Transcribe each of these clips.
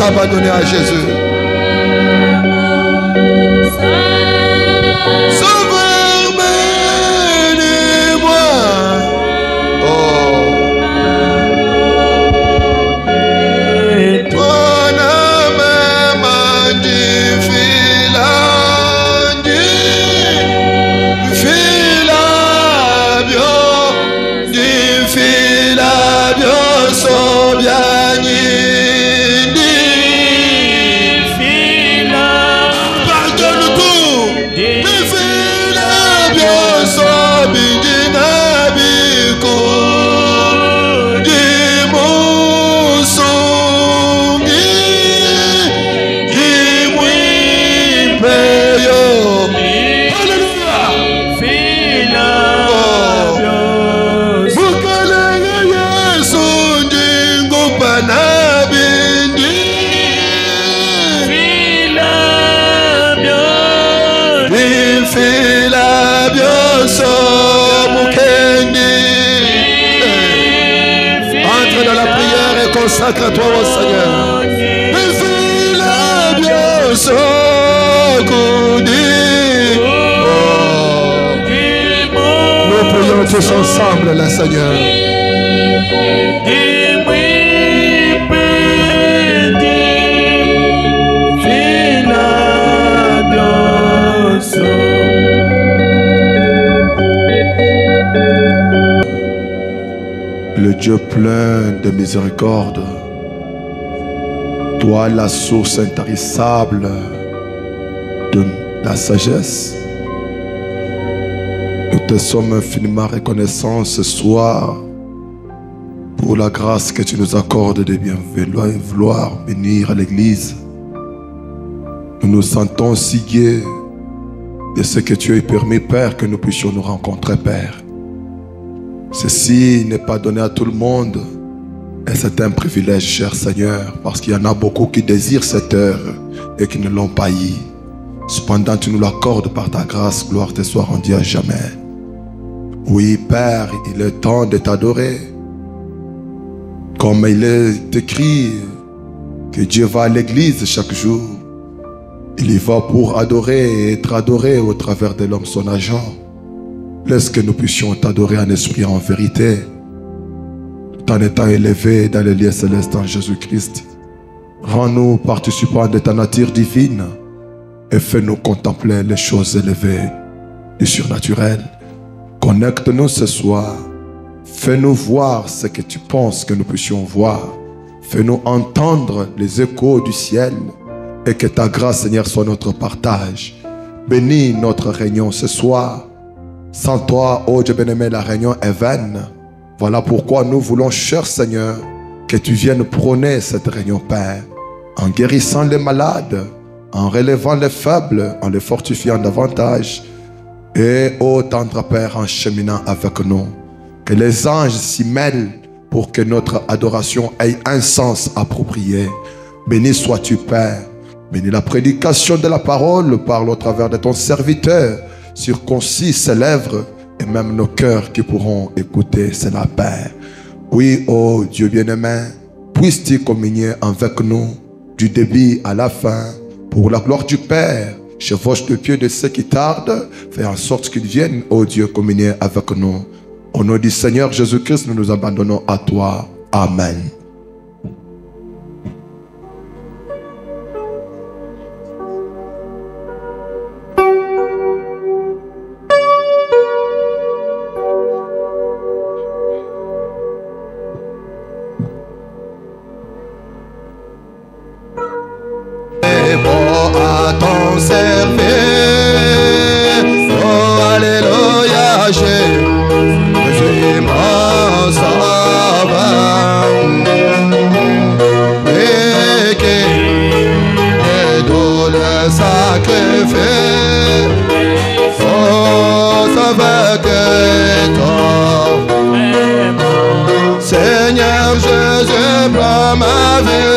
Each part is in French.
Abandonner à Jésus. Sauveur, bénis-moi. Mon âme m'a dit filabio, so bien. Entre dans la prière et consacre-toi au Seigneur. Nous prions tous ensemble, le Seigneur. Le Dieu plein de miséricorde, toi la source intarissable de la sagesse, te sommes infiniment reconnaissants ce soir pour la grâce que tu nous accordes de bien vouloir bénir l'église. Nous nous sentons si gais de ce que tu as permis, Père, que nous puissions nous rencontrer, Père. Ceci n'est pas donné à tout le monde et c'est un privilège, cher Seigneur, parce qu'il y en a beaucoup qui désirent cette heure et qui ne l'ont pas eu. Cependant, tu nous l'accordes par ta grâce, gloire te soit rendue à jamais. Oui, Père, il est temps de t'adorer. Comme il est écrit que Dieu va à l'église chaque jour. Il y va pour adorer et être adoré au travers de l'homme, son agent. Laisse que nous puissions t'adorer en esprit et en vérité, tout en étant élevés dans les lieux célestes en Jésus-Christ. Rends-nous participants de ta nature divine et fais-nous contempler les choses élevées du surnaturel. Connecte-nous ce soir. Fais-nous voir ce que tu penses que nous puissions voir. Fais-nous entendre les échos du ciel et que ta grâce, Seigneur, soit notre partage. Bénis notre réunion ce soir. Sans toi, ô Dieu bien-aimé, la réunion est vaine. Voilà pourquoi nous voulons, cher Seigneur, que tu viennes prôner cette réunion, Père, en guérissant les malades, en relevant les faibles, en les fortifiant davantage. Et, ô tendre Père, en cheminant avec nous, que les anges s'y mêlent pour que notre adoration ait un sens approprié. Béni sois-tu, Père. Bénis la prédication de la parole, parle au travers de ton serviteur. Circoncis ses lèvres et même nos cœurs qui pourront écouter cela, Père. Oui, ô Dieu bien-aimé, puisses-tu communier avec nous du début à la fin pour la gloire du Père. Chevauche le pied de ceux qui tardent, fais en sorte qu'ils viennent, ô Dieu, communier avec nous. Au nom du Seigneur Jésus-Christ, nous nous abandonnons à toi. Amen. Seigneur Jésus, prends ma vie.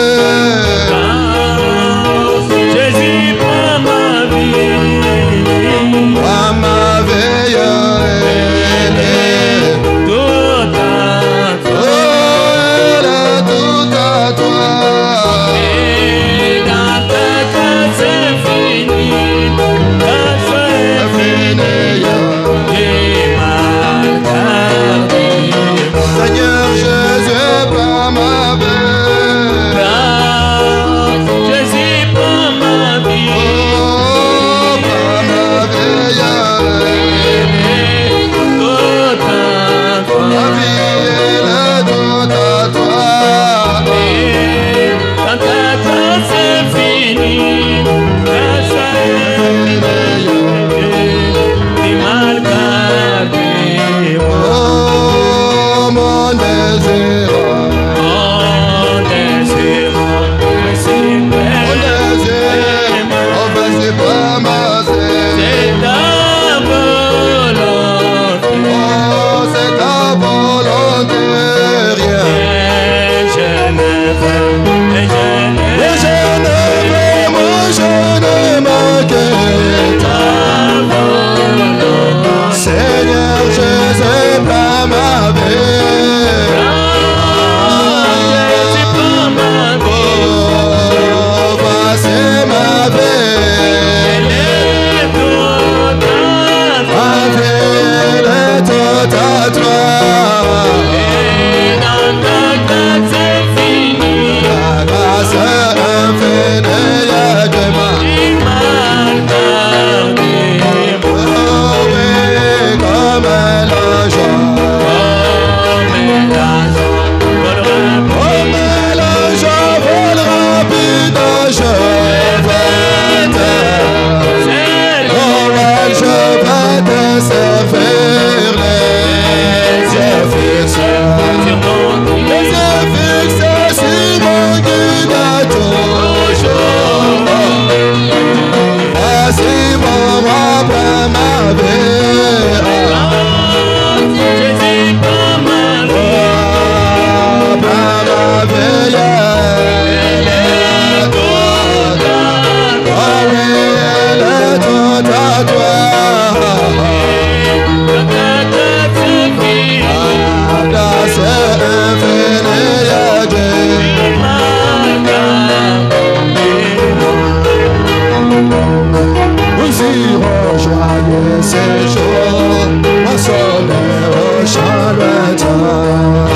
séjour, mon soleil au champ lointain.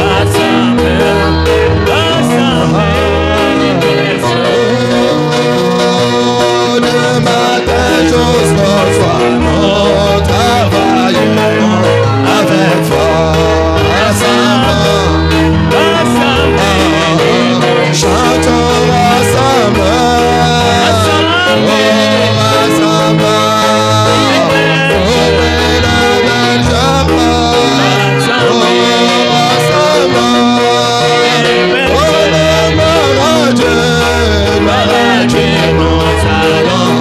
Le matin jusqu'au soir, nous travaillons avec force. Chantons ensemble, ensemble, auprès de Benjamin, ensemble, gloire à Dieu, nous allons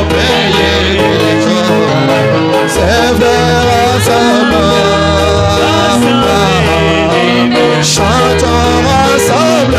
payer les jours, servir ensemble, chantons ensemble.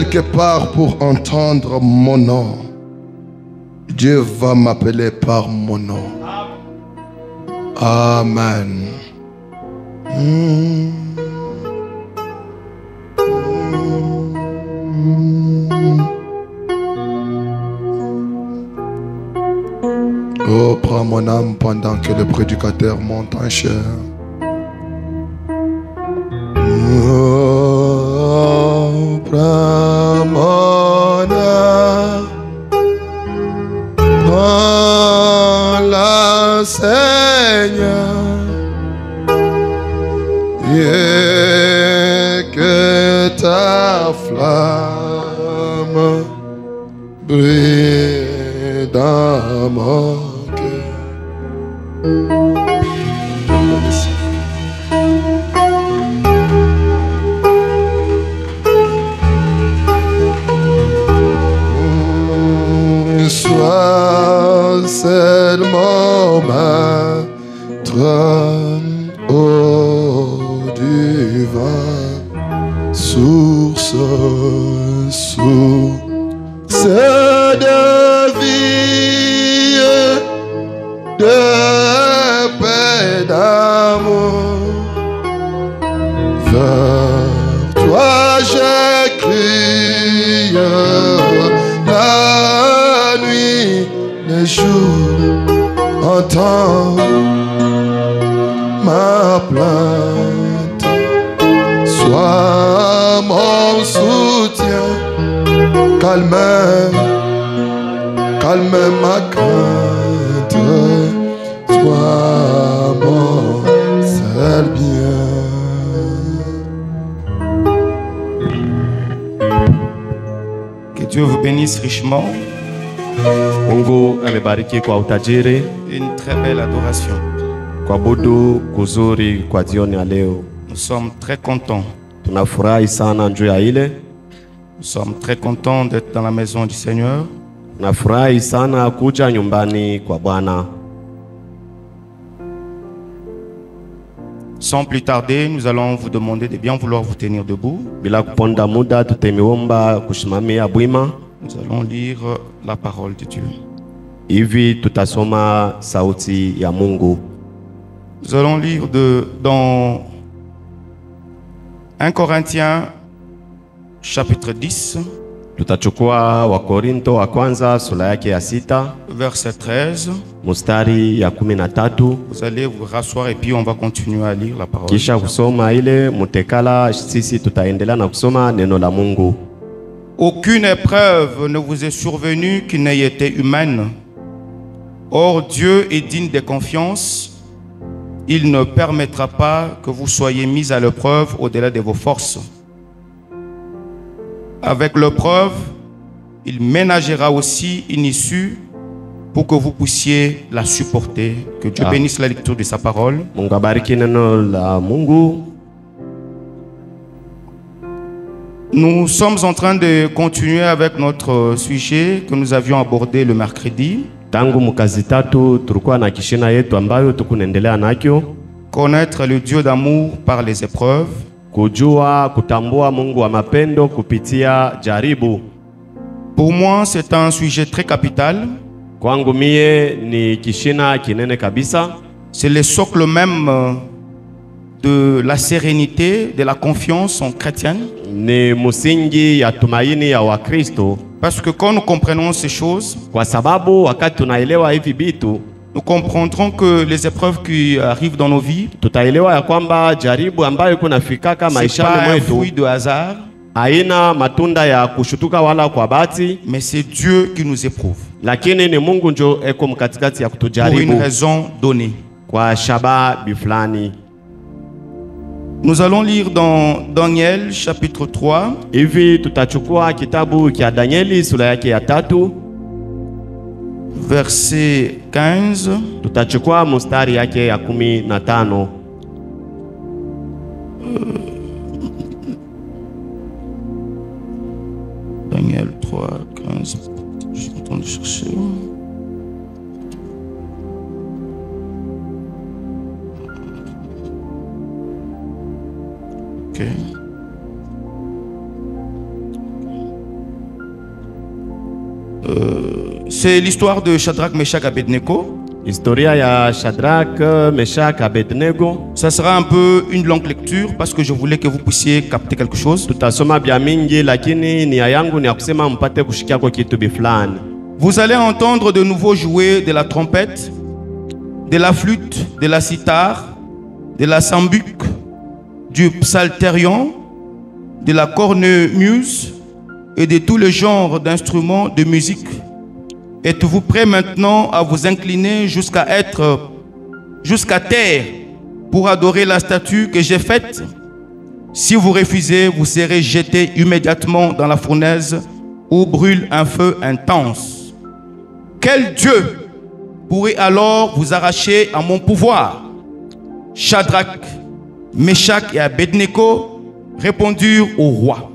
quelque part pour entendre mon nom, Dieu va m'appeler par mon nom. Amen. Oh, prends mon âme pendant que le prédicateur monte en chair. Oh, prends mon âme, prends-la, Seigneur, et que ta flamme brille dans mon cœur. Sois seulement maître, ô divin, source de vie, de paix, d'amour. Vers toi je crie la nuit, le jour, entends ma plainte. Sois mon soutien, calme ma crainte. Sois mon seul bien. Que Dieu vous bénisse richement. Mungu amebariki kwa utajiri, Une très belle adoration. kwa budu kuzuri kwa jioni ya leo. Nous sommes très contents. Tunafurahi sana juu ya ile. Nous sommes très contents d'être dans la maison du Seigneur. Tunafurahi sana kuja nyumbani kwa Bwana. Sans plus tarder, nous allons vous demander de bien vouloir vous tenir debout. Bila kuponda muda tutemiomba kushimamia bwima. Nous allons lire la parole de Dieu. Hivi tutasoma sauti ya Mungu. Nous allons lire dans 1 Corinthiens chapitre 10, Tutachukua Wakorinto wa kwanza sura yake ya 6 verset 13. mustari ya 13. Vous allez vous rasseoir et puis on va continuer à lire la parole. Kisha kusoma ile mutekala, sisi tutaendelea na kusoma neno la Mungu. Aucune épreuve ne vous est survenue qui n'ait été humaine. Or, Dieu est digne de confiance. Il ne permettra pas que vous soyez mis à l'épreuve au-delà de vos forces. Avec l'épreuve, il ménagera aussi une issue pour que vous puissiez la supporter. Que Dieu bénisse la lecture de sa parole. Mungu abariki neno la Mungu. Nous sommes en train de continuer avec notre sujet que nous avions abordé le mercredi. Tangu mukazi tatu tulikuwa na kishina yetu ambayo tukunaendelea nakyo. Connaître le Dieu d'amour par les épreuves. Kujua kutambua Mungu wa mapendo kupitia jaribu. Pour moi, c'est un sujet très capital. Kwangu mie ni kishina kinene kabisa. C'est le socle même de la sérénité, de la confiance en chrétienne. Ni musingi ya tumaini ya Wakristo. Parce que quand nous comprenons ces choses, Kwa sababu wakati tunaelewa hivi bitu, nous comprendrons que les épreuves qui arrivent dans nos vies, tutaelewa ya kwamba jaribu ambayo kunafikaka c'est maishani pas un mwetu fruit de hasard, haina matunda ya kushutuka wala kwa bahati, mais c'est Dieu qui nous éprouve lakini ni Mungu njo eko mkatikati ya pour kutujaribu une raison donnée. kwa shababi fulani. Nous allons lire dans Daniel chapitre 3, Hivi tutachukua kitabu cha Danieli sura yake ya 3, verset 15. tutachukua mustari yake ya 15. Daniel 3, 15. Je suis en train de chercher. Ok. C'est l'histoire de Shadrach, Meshach et Abednego. Historia ya Shadrach, Meshach, Abednego. Ça sera un peu une longue lecture parce que je voulais que vous puissiez capter quelque chose. Tutasoma bya mingi lakini nia yangu ni ya kusema mpate kushikia kwa kitu biflani. Vous allez entendre de nouveau jouer de la trompette, de la flûte, de la cithare, de la sambuc, du psalterion, de la cornemuse et de tous les genres d'instruments de musique. Êtes-vous prêts maintenant à vous incliner jusqu'à terre pour adorer la statue que j'ai faite? Si vous refusez, vous serez jetés immédiatement dans la fournaise où brûle un feu intense. Quel Dieu pourrait alors vous arracher à mon pouvoir? Shadrach, Meshach et Abednego répondirent au roi: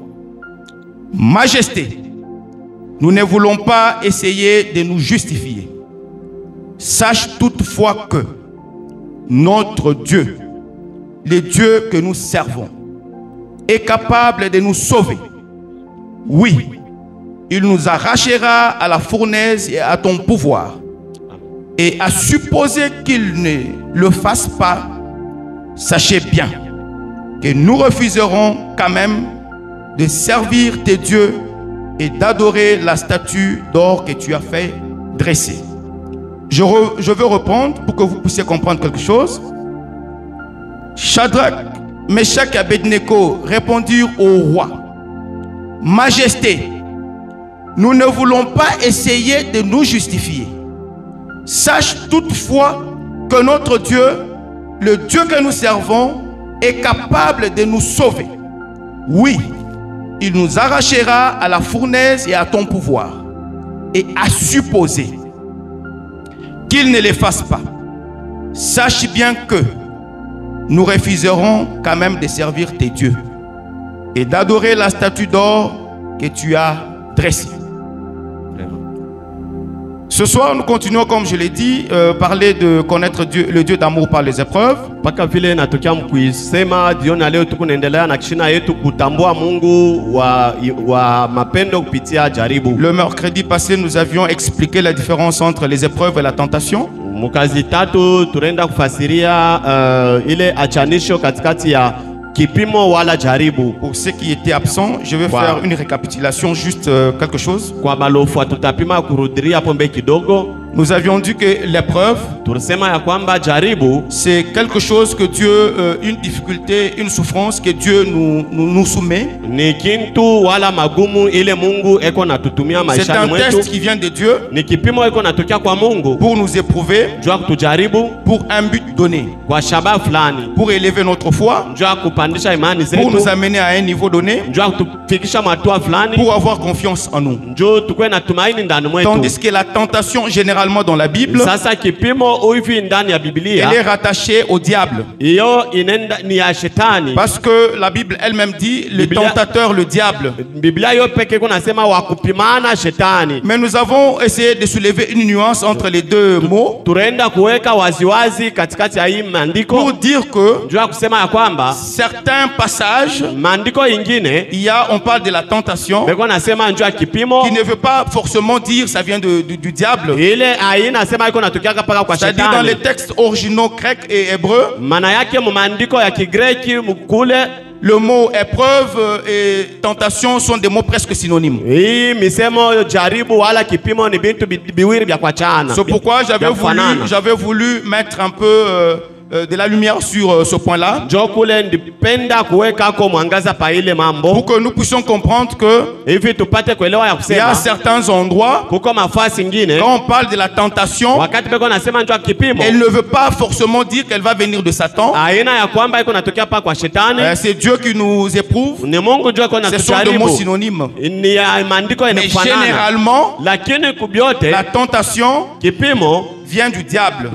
Majesté, nous ne voulons pas essayer de nous justifier. Sache toutefois que notre Dieu, le Dieu que nous servons, est capable de nous sauver. Oui, il nous arrachera à la fournaise et à ton pouvoir. Et à supposer qu'il ne le fasse pas, sachez bien que nous refuserons quand même de servir tes dieux et d'adorer la statue d'or que tu as fait dresser. Je veux reprendre pour que vous puissiez comprendre quelque chose. Shadrach, Meshach et Abednego répondirent au roi: Majesté, nous ne voulons pas essayer de nous justifier. Sache toutefois que notre Dieu, le Dieu que nous servons, est capable de nous sauver. Oui, il nous arrachera à la fournaise et à ton pouvoir. Et à supposer qu'il ne le fasse pas, sache bien que nous refuserons quand même de servir tes dieux et d'adorer la statue d'or que tu as dressée. Ce soir, nous continuons, comme je l'ai dit, parler de connaître Dieu, le Dieu d'amour par les épreuves. Le mercredi passé, nous avions expliqué la différence entre les épreuves et la tentation. Pour ceux qui étaient absents, je vais faire une récapitulation, juste quelque chose. Nous avions dit que l'épreuve, c'est quelque chose que Dieu, une difficulté, une souffrance que Dieu nous soumet. C'est un test qui vient de Dieu pour nous éprouver, pour un but donné, pour élever notre foi, pour nous amener à un niveau donné, pour avoir confiance en nous. Tandis que la tentation générale dans la Bible, elle est rattachée au diable. Parce que la Bible elle-même dit le tentateur, le diable. Mais nous avons essayé de soulever une nuance entre les deux mots pour dire que certains passages, on parle de la tentation qui ne veut pas forcément dire ça vient du diable. C'est-à-dire dans les textes originaux grecs et hébreux, le mot épreuve et tentation sont des mots presque synonymes. C'est pourquoi j'avais voulu mettre un peu de la lumière sur ce point-là, pour que nous puissions comprendre que il y a certains endroits, quand on parle de la tentation, elle ne veut pas forcément dire qu'elle va venir de Satan. C'est Dieu qui nous éprouve. Ce sont des mots synonymes. Mais généralement, la tentation vient du diable.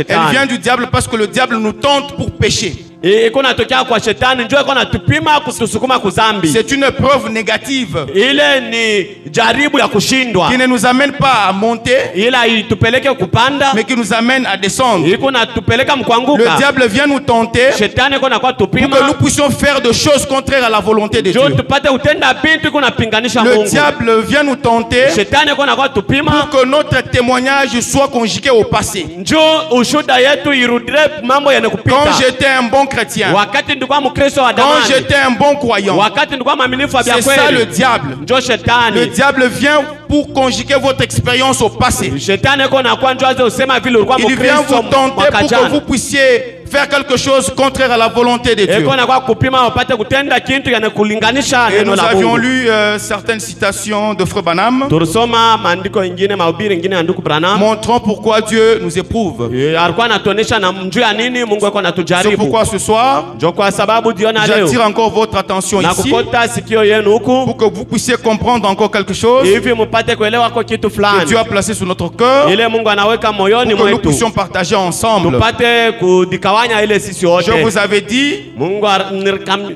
Elle vient du diable parce que le diable nous tente pour pécher. iko natokea kwa shetani, njoo iko natupima kutusukuma kuzambi. C'est une épreuve négative. Ile ni jaribu ya kushindwa. Qui ne nous amène pas à monter, Ila itupeleke kupanda, mais qui nous amène à descendre. iko natupeleka mkwanguka. Le diable vient nous tenter Shetani iko nakuwa pour tupima. que nous puissions faire des choses contraires à la volonté de Njoo Dieu. tupate utenda bintu iko napinganisha Le Mungu. diable vient nous tenter Shetani iko nakuwa tupima. pour que notre témoignage soit conjugué au passé. Njoo ushuda yetu irudire mambo Quand yanakupita. j'étais un bon chrétien, Wakati ndikuwa mkristo wa quand damani. j'étais un bon croyant, Wakati ndikuwa mwaminifu wa c'est ça le kweli. diable. Njoo Le shetani. diable vient pour conjuguer votre expérience au passé. Shetani iko nakuwa njoo aze usema vile ulikuwa Il vient mkristo vous tenter mwaka pour que jana. vous puissiez faire quelque chose contraire à la volonté de Dieu. Iko nakuwa kupima upate kutenda kintu yanakulinganisha Et neno nous la avions Mungu. lu certaines citations de Frère Branham Tulisoma maandiko ingine, mahubiri ingine ya ndugu Branham. montrant pourquoi Dieu nous éprouve. Alikuwa anatuonesha na mjuu ya nini Mungu yuko C'est anatujaribu. pourquoi ce soir, Ndio kwa sababu jioni ya leo j'attire encore votre attention na ici kukota sikio yenu huku pour que vous puissiez comprendre encore quelque chose hivi mpate kuelewa kwa kitu que fulani Dieu a placé sur notre cœur ile Mungu anaweka moyoni pour que nous mwetu puissions partager ensemble. tupate kudikawanya ile sisi Je wote. vous avais dit, Mungu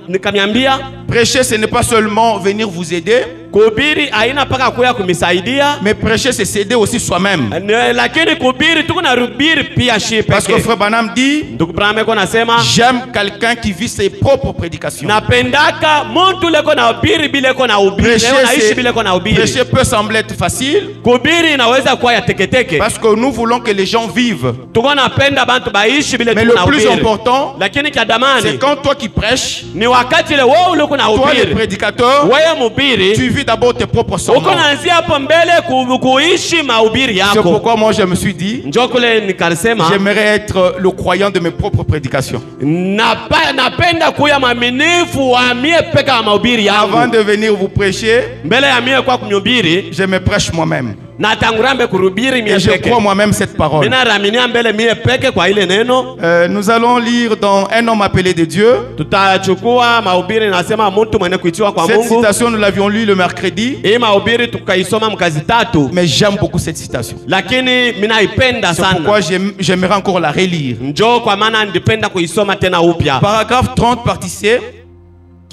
nikamiambia prêcher ce n'est pas seulement venir vous aider, kuhubiri haina paka kuya kumisaidia, mais prêcher c'est s'aider aussi soi-même. lakini kuhubiri tuko na rubiri pia shi Parce que peke. Frère Branham dit, Ndugu Branham iko nasema j'aime quelqu'un qui vit ses propres prédications. napendaka muntu leko na hubiri bila ko na hubiri, leo naishi bila ko na hubiri. Prêcher peut sembler être facile Kuhubiri inaweza kuwa ya teketeke. parce que nous voulons que les gens vivent. Tuko napenda bantu baishi bila Mais tuko le na plus hubiri. important, Lakini kia c'est damani quand toi qui prêches, ni wakati ile wewe uliko na toi le hubiri. prédicateur, Wewe mhubiri tu vis d'abord tes propres uko sermons. naanzia hapo mbele kuishi mahubiri C'est yako. pourquoi moi je me suis dit, Njoo kule nikasema j'aimerais être le croyant de mes propres prédications. napenda kuya mwaminifu wa mie peka wa mahubiri Avant yangu. de venir vous prêcher, Mbele ya mie kwa kumhubiri je me prêche moi-même. na tangurambe kurubiri mie Et je peke. crois moi-même cette parole. Mina raminia mbele mie peke kwa ile neno. Nous allons lire dans Un homme appelé de Dieu. Tutachukua mahubiri nasema mtu mwenye kuitiwa kwa Cette Mungu. citation, nous l'avions lue le mercredi, Hii mahubiri tukaisoma mkazi tatu, mais j'aime beaucoup cette citation. lakini minaipenda C'est pourquoi sana. j'aimerais encore la relire. Njoo kwa maana ndipenda kuisoma tena upya. Paragraphe 30, partie C.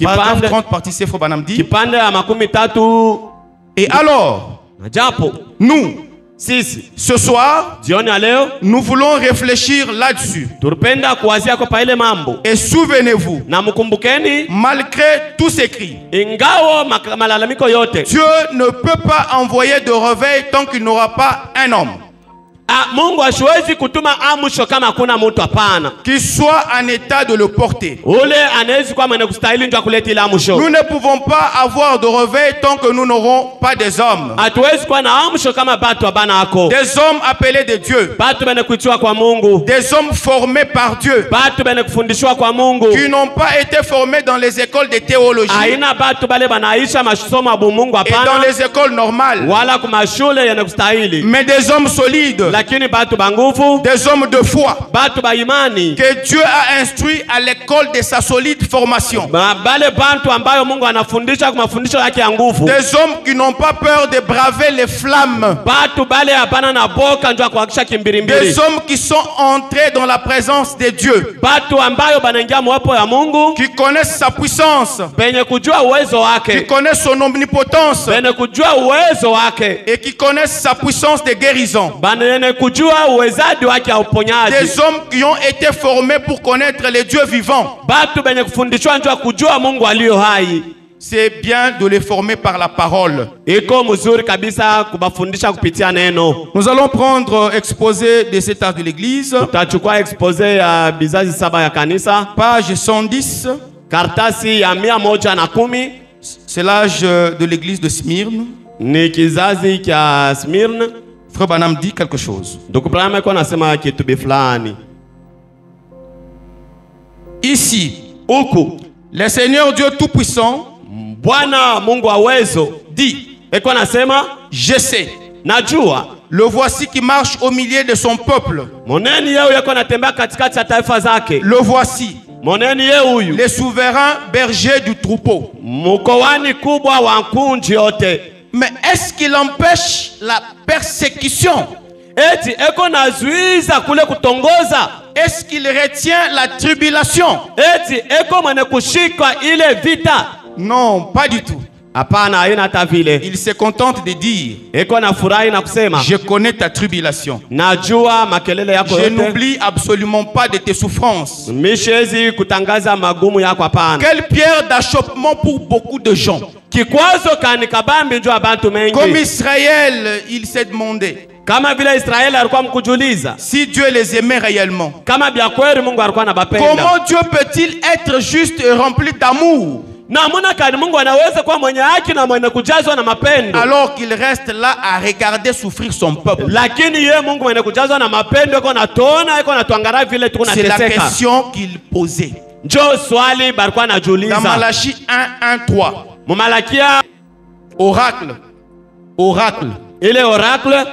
Paragraphe Kipande 30, partie C, Frère Branham dit. kipande ya 13. Et alors, Na japo nous, sisi ce soir, jioni ya leo nous voulons réfléchir là-dessus. tulipenda kuwazia kwa ile mambo, Et souvenez-vous, na mkumbukeni, malgré tous ces cris, ingao malalamiko yote, Dieu ne peut pas envoyer de réveil tant qu'il n'aura pas un homme Mungu hasiwezi kutuma amsho kama hakuna mtu. Hapana, qui soit en état de le porter. ule anawezi kuwa mwenye kustahili ndio kuleta ile amsho. Nous ne pouvons pas avoir de réveil tant que nous n'aurons pas des hommes. Hatuwezi kuwa na amsho kama batu abana ako, Des hommes appelés de Dieu. batu bene kuitiwa kwa Mungu, Des hommes formés par Dieu. batu bene kufundishwa kwa Mungu. Qui n'ont pas été formés dans les écoles de théologie Aina batu bale banaisha masomo ya Mungu, et dans hapana, les écoles normales. wala kuma shule yenye kustahili, Mais des hommes solides. lakini batu ba nguvu, Des hommes de foi. batu ba imani, Que Dieu a instruit à l'école de sa solide formation. bale bantu ambayo Mungu anafundisha kwa mafundisho yake ya nguvu. Des hommes qui n'ont pas peur de braver les flammes. Batu bale hapana na boka njoo kuhakisha kimbirimbiri. Des hommes qui sont entrés dans la présence de Dieu. Batu ambayo banaingia mwapo ya Mungu, Qui connaissent sa puissance. penye kujua uwezo Qui wake, connaissent son omnipotence. penye kujua uwezo wake, Et qui connaissent sa puissance de guérison. banene kujua uwezaji wake ya uponyaji. Des hommes qui ont été formés pour connaître les dieux vivants. Batu benye kufundishwa njoo kujua Mungu aliyo hai. C'est bien de les former par la parole. Iko mzuri kabisa kubafundisha kupitia neno. Nous allons prendre exposé des états de l'église, Tutachukua expose ya bizazi saba ya kanisa, page 110. kartasi ya 110. C'est l'âge de l'église de Smyrne. Ni kizazi cha Smyrna. Frère Branham dit quelque chose. Ndugu Branham kwa nasema kitu biflani. Ici, Huku le Seigneur Dieu Tout-Puissant Bwana Mungu wa uwezo dit, eko nasema, je sais, najua le voici qui marche au milieu de son peuple. moneni yeye yako natembea katikati ya taifa zake. Le voici, Moneni yeye huyu le souverain berger du troupeau. mkoani kubwa wa kunji yote. Mais est-ce qu'il empêche la persécution? Eti eko nazuiza kule kutongoza. est-ce qu'il retient la tribulation? eti eko mwenye kushika ile vita? Non, pas du tout. Hapana, haina hata vile. Il se contente de dire, Eko na furahi na kusema, je connais ta tribulation. najua makelele yako Je yote. n'oublie absolument pas de tes souffrances. Mishezi kutangaza magumu yako hapana. Quelle pierre d'achoppement pour beaucoup de gens. Kikwazo kani kabambi njoo abantu mengi. Comme Israël, il s'est demandé Kama vile Israeli alikuwa mkujuliza, si Dieu les aimait réellement. kama bya kweli Mungu alikuwa anabapenda. Comment Dieu peut-il être juste et rempli d'amour Na muna kani Mungu anaweza kuwa mwenye haki na mwenye kujazwa na mapendo, alors qu'il reste là à regarder souffrir son peuple? lakini yeye Mungu mwenye kujazwa na mapendo yuko natona, yuko natuangalia vile tuko C'est la nateseka. question qu'il posait. Njoo swali balikuwa Dans najuliza. Malachie 1:3, Mumalakia oracle, oracle, ile oracle, ile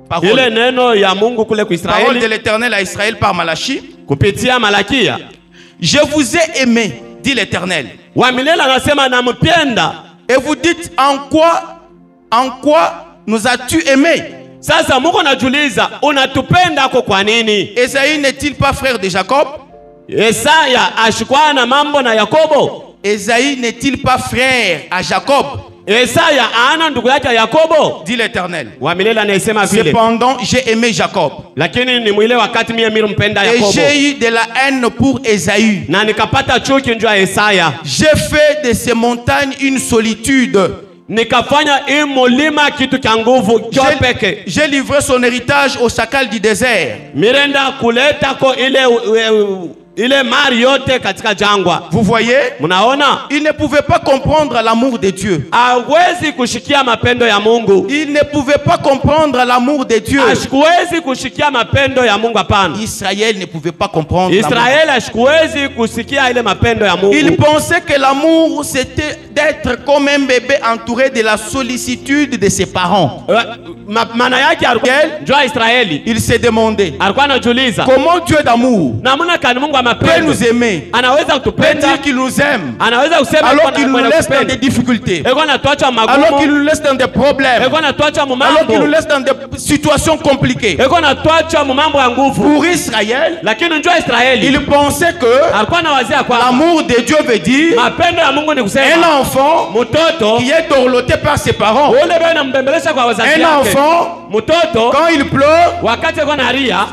parole, neno ya Mungu kule ku parole de Israeli l'Éternel à Israël par Malachie. kupitia Malakia. Je vous ai aimé, dit l'Éternel. Wa milele anasema nampenda. Et vous dites, en quoi nous as-tu aimé? Sasa Mungu anajuliza unatupenda kwa nini? Ésaïe n'est-il pas frère de Jacob? Yesaya ashikwa na mambo na Yakobo. Ésaïe n'est-il pas frère à Jacob? Yesaya ana ndugu yake Yakobo. Dit l'Éternel. Wa milele anasema vile. Cependant, j'ai aimé Jacob. Lakini ni mwile wakati mimi mpenda Et Yakobo. j'ai eu de la haine pour Ésaü. Na nikapata chuki njoo ya Yesaya. J'ai fait de ces montagnes une solitude. Nikafanya hii mulima kitu cha nguvu peke. J'ai livré son héritage au chacal du désert. Mirenda kuleta ko ile mari yote katika jangwa. Vous voyez? Munaona? Il ne pouvait pas comprendre l'amour de Dieu. Hawezi kushikia mapendo ya Mungu. Il ne pouvait pas comprendre l'amour de Dieu. Ashikuwezi kushikia mapendo ya Mungu hapana. Israël ne pouvait pas comprendre l'amour. Israeli ashikuwezi kusikia ile mapendo ya Mungu. Il pensait que l'amour c'était d'être comme un bébé entouré de la sollicitude de ses parents. Maana yake alikuwa njoo Israeli. Il s'est demandé Alikuwa anajiuliza comment Dieu d'amour namna kani Mungu peut amapendo nous aimer, anaweza peut kutupenda, dire qu'il nous aime, anaweza kusema alors qu'il nous laisse dans des difficultés, eko anatuacha alors qu'il magumu, nous laisse dans des problèmes, eko anatuacha mu alors qu'il nous mambo, laisse dans des situations compliquées. eko anatuacha mu mambo ya nguvu. Pour Israël, Lakini njoo Israeli il pensait que alikuwa anawazia kwa l'amour de Dieu veut dire mapendo ya Mungu ni un kusema enfant mtoto qui est dorloté par ses parents. ule bwana mbembelesha kwa wazazi Un yake. enfant, Mtoto quand il pleure, wakati eko nalia,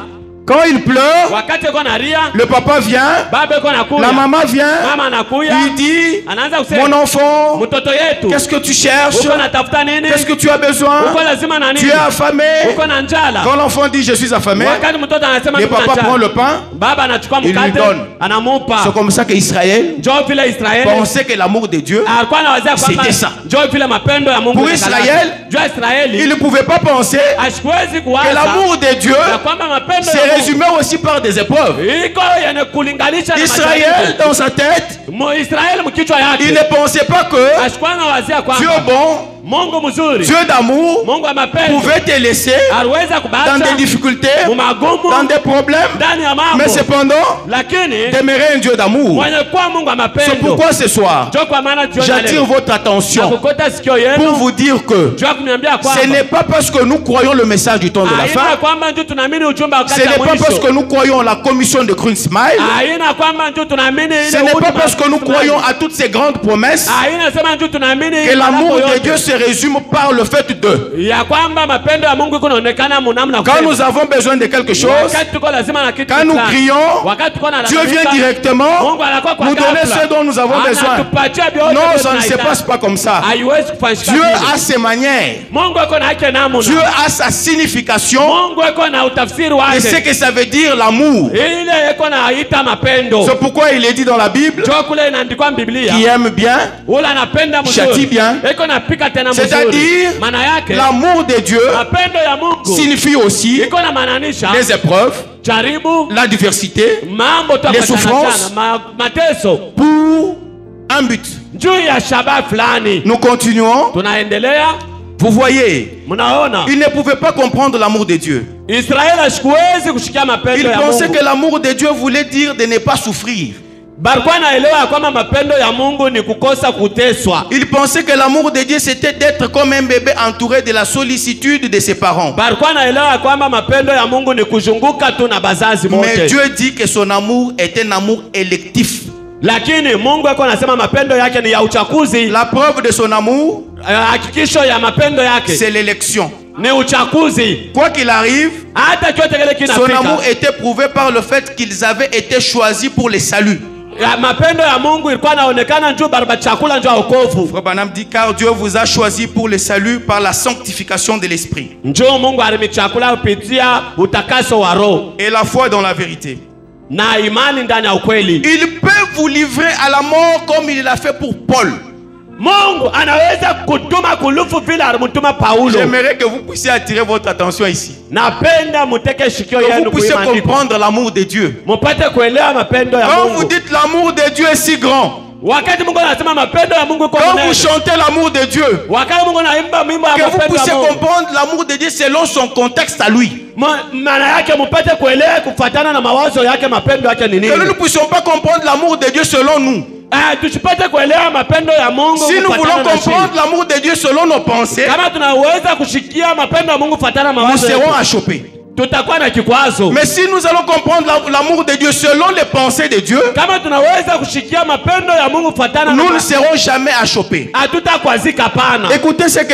quand il pleure, wakati eko nalia, le papa vient, baba eko nakuya, la maman vient, mama anakuya, il dit, anaanza mon kusema enfant, mtoto yetu qu'est-ce que tu cherches? uko natafuta nini? Qu'est-ce que tu as besoin? Uko lazima na Tu nini? es affamé? Uko na njala. Quand l'enfant dit je suis affamé, Wakati mtoto anasema le niko na papa prend njala, le pain, baba anachukua il lui mkate donne. anamupa. c'est comme ça qu'Israël Njoo vile Israeli pensait que l'amour de Dieu, alikuwa anawazia kwamba C'était ça. njoo vile mapendo ya Mungu. Pour yakalala. Israël, Njoo Israeli il ne pouvait pas penser ashikuwezi que kuwaza l'amour de Dieu ya kwamba mapendo se ya Mungu résumait aussi par des épreuves. iko yenye kulinganisha na Israël, majaribu. dans sa tête, Israeli mkichwa il yake ne pensait pas que ashikuwa anawazia Dieu kwamba bon, Mungu mzuri, Dieu d'amour, Mungu wa mapendo pouvait te laisser aliweza dans kubacha des difficultés, mu magumu dans des problèmes, ndani ya mambo, mais cependant, lakini d'aimer un Dieu d'amour. mwenye kuwa Mungu wa C'est mapendo. pourquoi ce soir, Njoo kwa maana jioni ya j'attire leo votre attention nakukota sikio pour yenu vous dire que njoo kuniambia ce kwamba n'est pas parce que nous croyons le message du temps de la haina fin, kwamba njoo tunaamini ujumbe wa ce wakati n'est wa pas parce que mwisho, nous croyons la commission de Green Smile, haina kwamba njoo tunaamini ce ile n'est pas huduma parce que nous ya croyons à toutes ces grandes promesses haina sema njoo tunaamini que l'amour mambo de yote. Dieu se résume par le fait de Ya kwamba mapendo ya Mungu kunaonekana munamna quand nous avons besoin de quelque chose, wakati tuko lazima na kitu quand nous fulani. crions, Wakati tuko na Dieu vient lalamika, directement Mungu anakuwa kwa nous donner ghafla. ce dont nous avons besoin. Anatupatia vyote Non, vile ça ne se tunahitaji. passe pas comme ça. Haiwezi kufanyika Dieu vile. a ses manières. Mungu ako na yake namna. Dieu a sa signification Mungu ako na utafsiri et ce wake. que ça veut dire l'amour. Ile iko na ita mapendo. C'est pourquoi il est dit dans la Bible, Njoo kule inaandikwa Biblia. qui aime bien, Ule anapenda châtie mzuri. bien. Iko napika tena mzuri. C'est-à-dire, Maana yake l'amour de Dieu mapendo ya Mungu signifie aussi iko na maanisha les épreuves, jaribu, la diversité, mambo tu les souffrances. mateso pour un but. juu ya shabaha fulani. Nous continuons. Tunaendelea. Vous voyez, Mnaona il ne pouvait pas comprendre l'amour de Dieu. Israeli ashikuwezi kushikia mapendo Il ya pensait Mungu. que l'amour de Dieu voulait dire de ne pas souffrir. Barikuwa naelewa kwamba mapendo ya Mungu ni kukosa kuteswa. Ils pensaient que l'amour de Dieu c'était d'être comme un bébé entouré de la sollicitude de ses parents. Barikuwa naelewa kwamba mapendo ya Mungu ni kuzunguka tu na bazazi Mais wote. Dieu dit que son amour est un amour électif. Lakini Mungu yako anasema mapendo yake ni ya uchaguzi. La preuve de son amour, Hakikisho ya mapendo yake c'est l'élection. ni uchaguzi. Quoi qu'il arrive, Hata chote kile son kinafika. amour était prouvé par le fait qu'ils avaient été choisis pour le salut. Mapendo ya Mungu ilikuwa inaonekana njoo baraba chakula njoo wokovu. Frère Branham dit car Dieu vous a choisi pour le salut par la sanctification de l'esprit Njoo Mungu alimichakula kupitia utakaso wa roho et la foi dans la vérité. na imani ndani ya ukweli. Il peut vous livrer à la mort comme il l'a fait pour Paul. Mungu anaweza kutuma kulufu vile alimtuma Paulo. J'aimerais que vous puissiez attirer votre attention ici. Napenda muteke shikio Que vous yenu puissiez kuimandiko. comprendre l'amour de Dieu. Mupate kuelewa mapendo ya Quand vous Mungu. dites l'amour de Dieu est si grand, Wakati Mungu anasema mapendo ya Mungu kwa quand vous neno. chantez l'amour de Dieu, Wakati Mungu anaimba mimbo ya que vous mapendo puissiez ya Mungu. comprendre l'amour de Dieu selon son contexte à lui. Maana yake mupate kuelewa kufuatana na mawazo yake mapendo yake ni Que nous ne nini. puissions pas comprendre l'amour de Dieu selon nous. Tusipate kuelewa mapendo ya Mungu Si nous kufuatana voulons na sisi. comprendre l'amour de Dieu selon nos pensées, Kama tunaweza kushikia mapendo ya Mungu kufuatana na nous mawazo serons yetu, achoppés. tutakuwa na kikwazo. Mais si nous allons comprendre l'amour de Dieu selon les pensées de Dieu, Kama tunaweza kushikia mapendo ya Mungu kufuatana na nous ne serons jamais achoppés. hatutakwazika pana. Écoutez ce que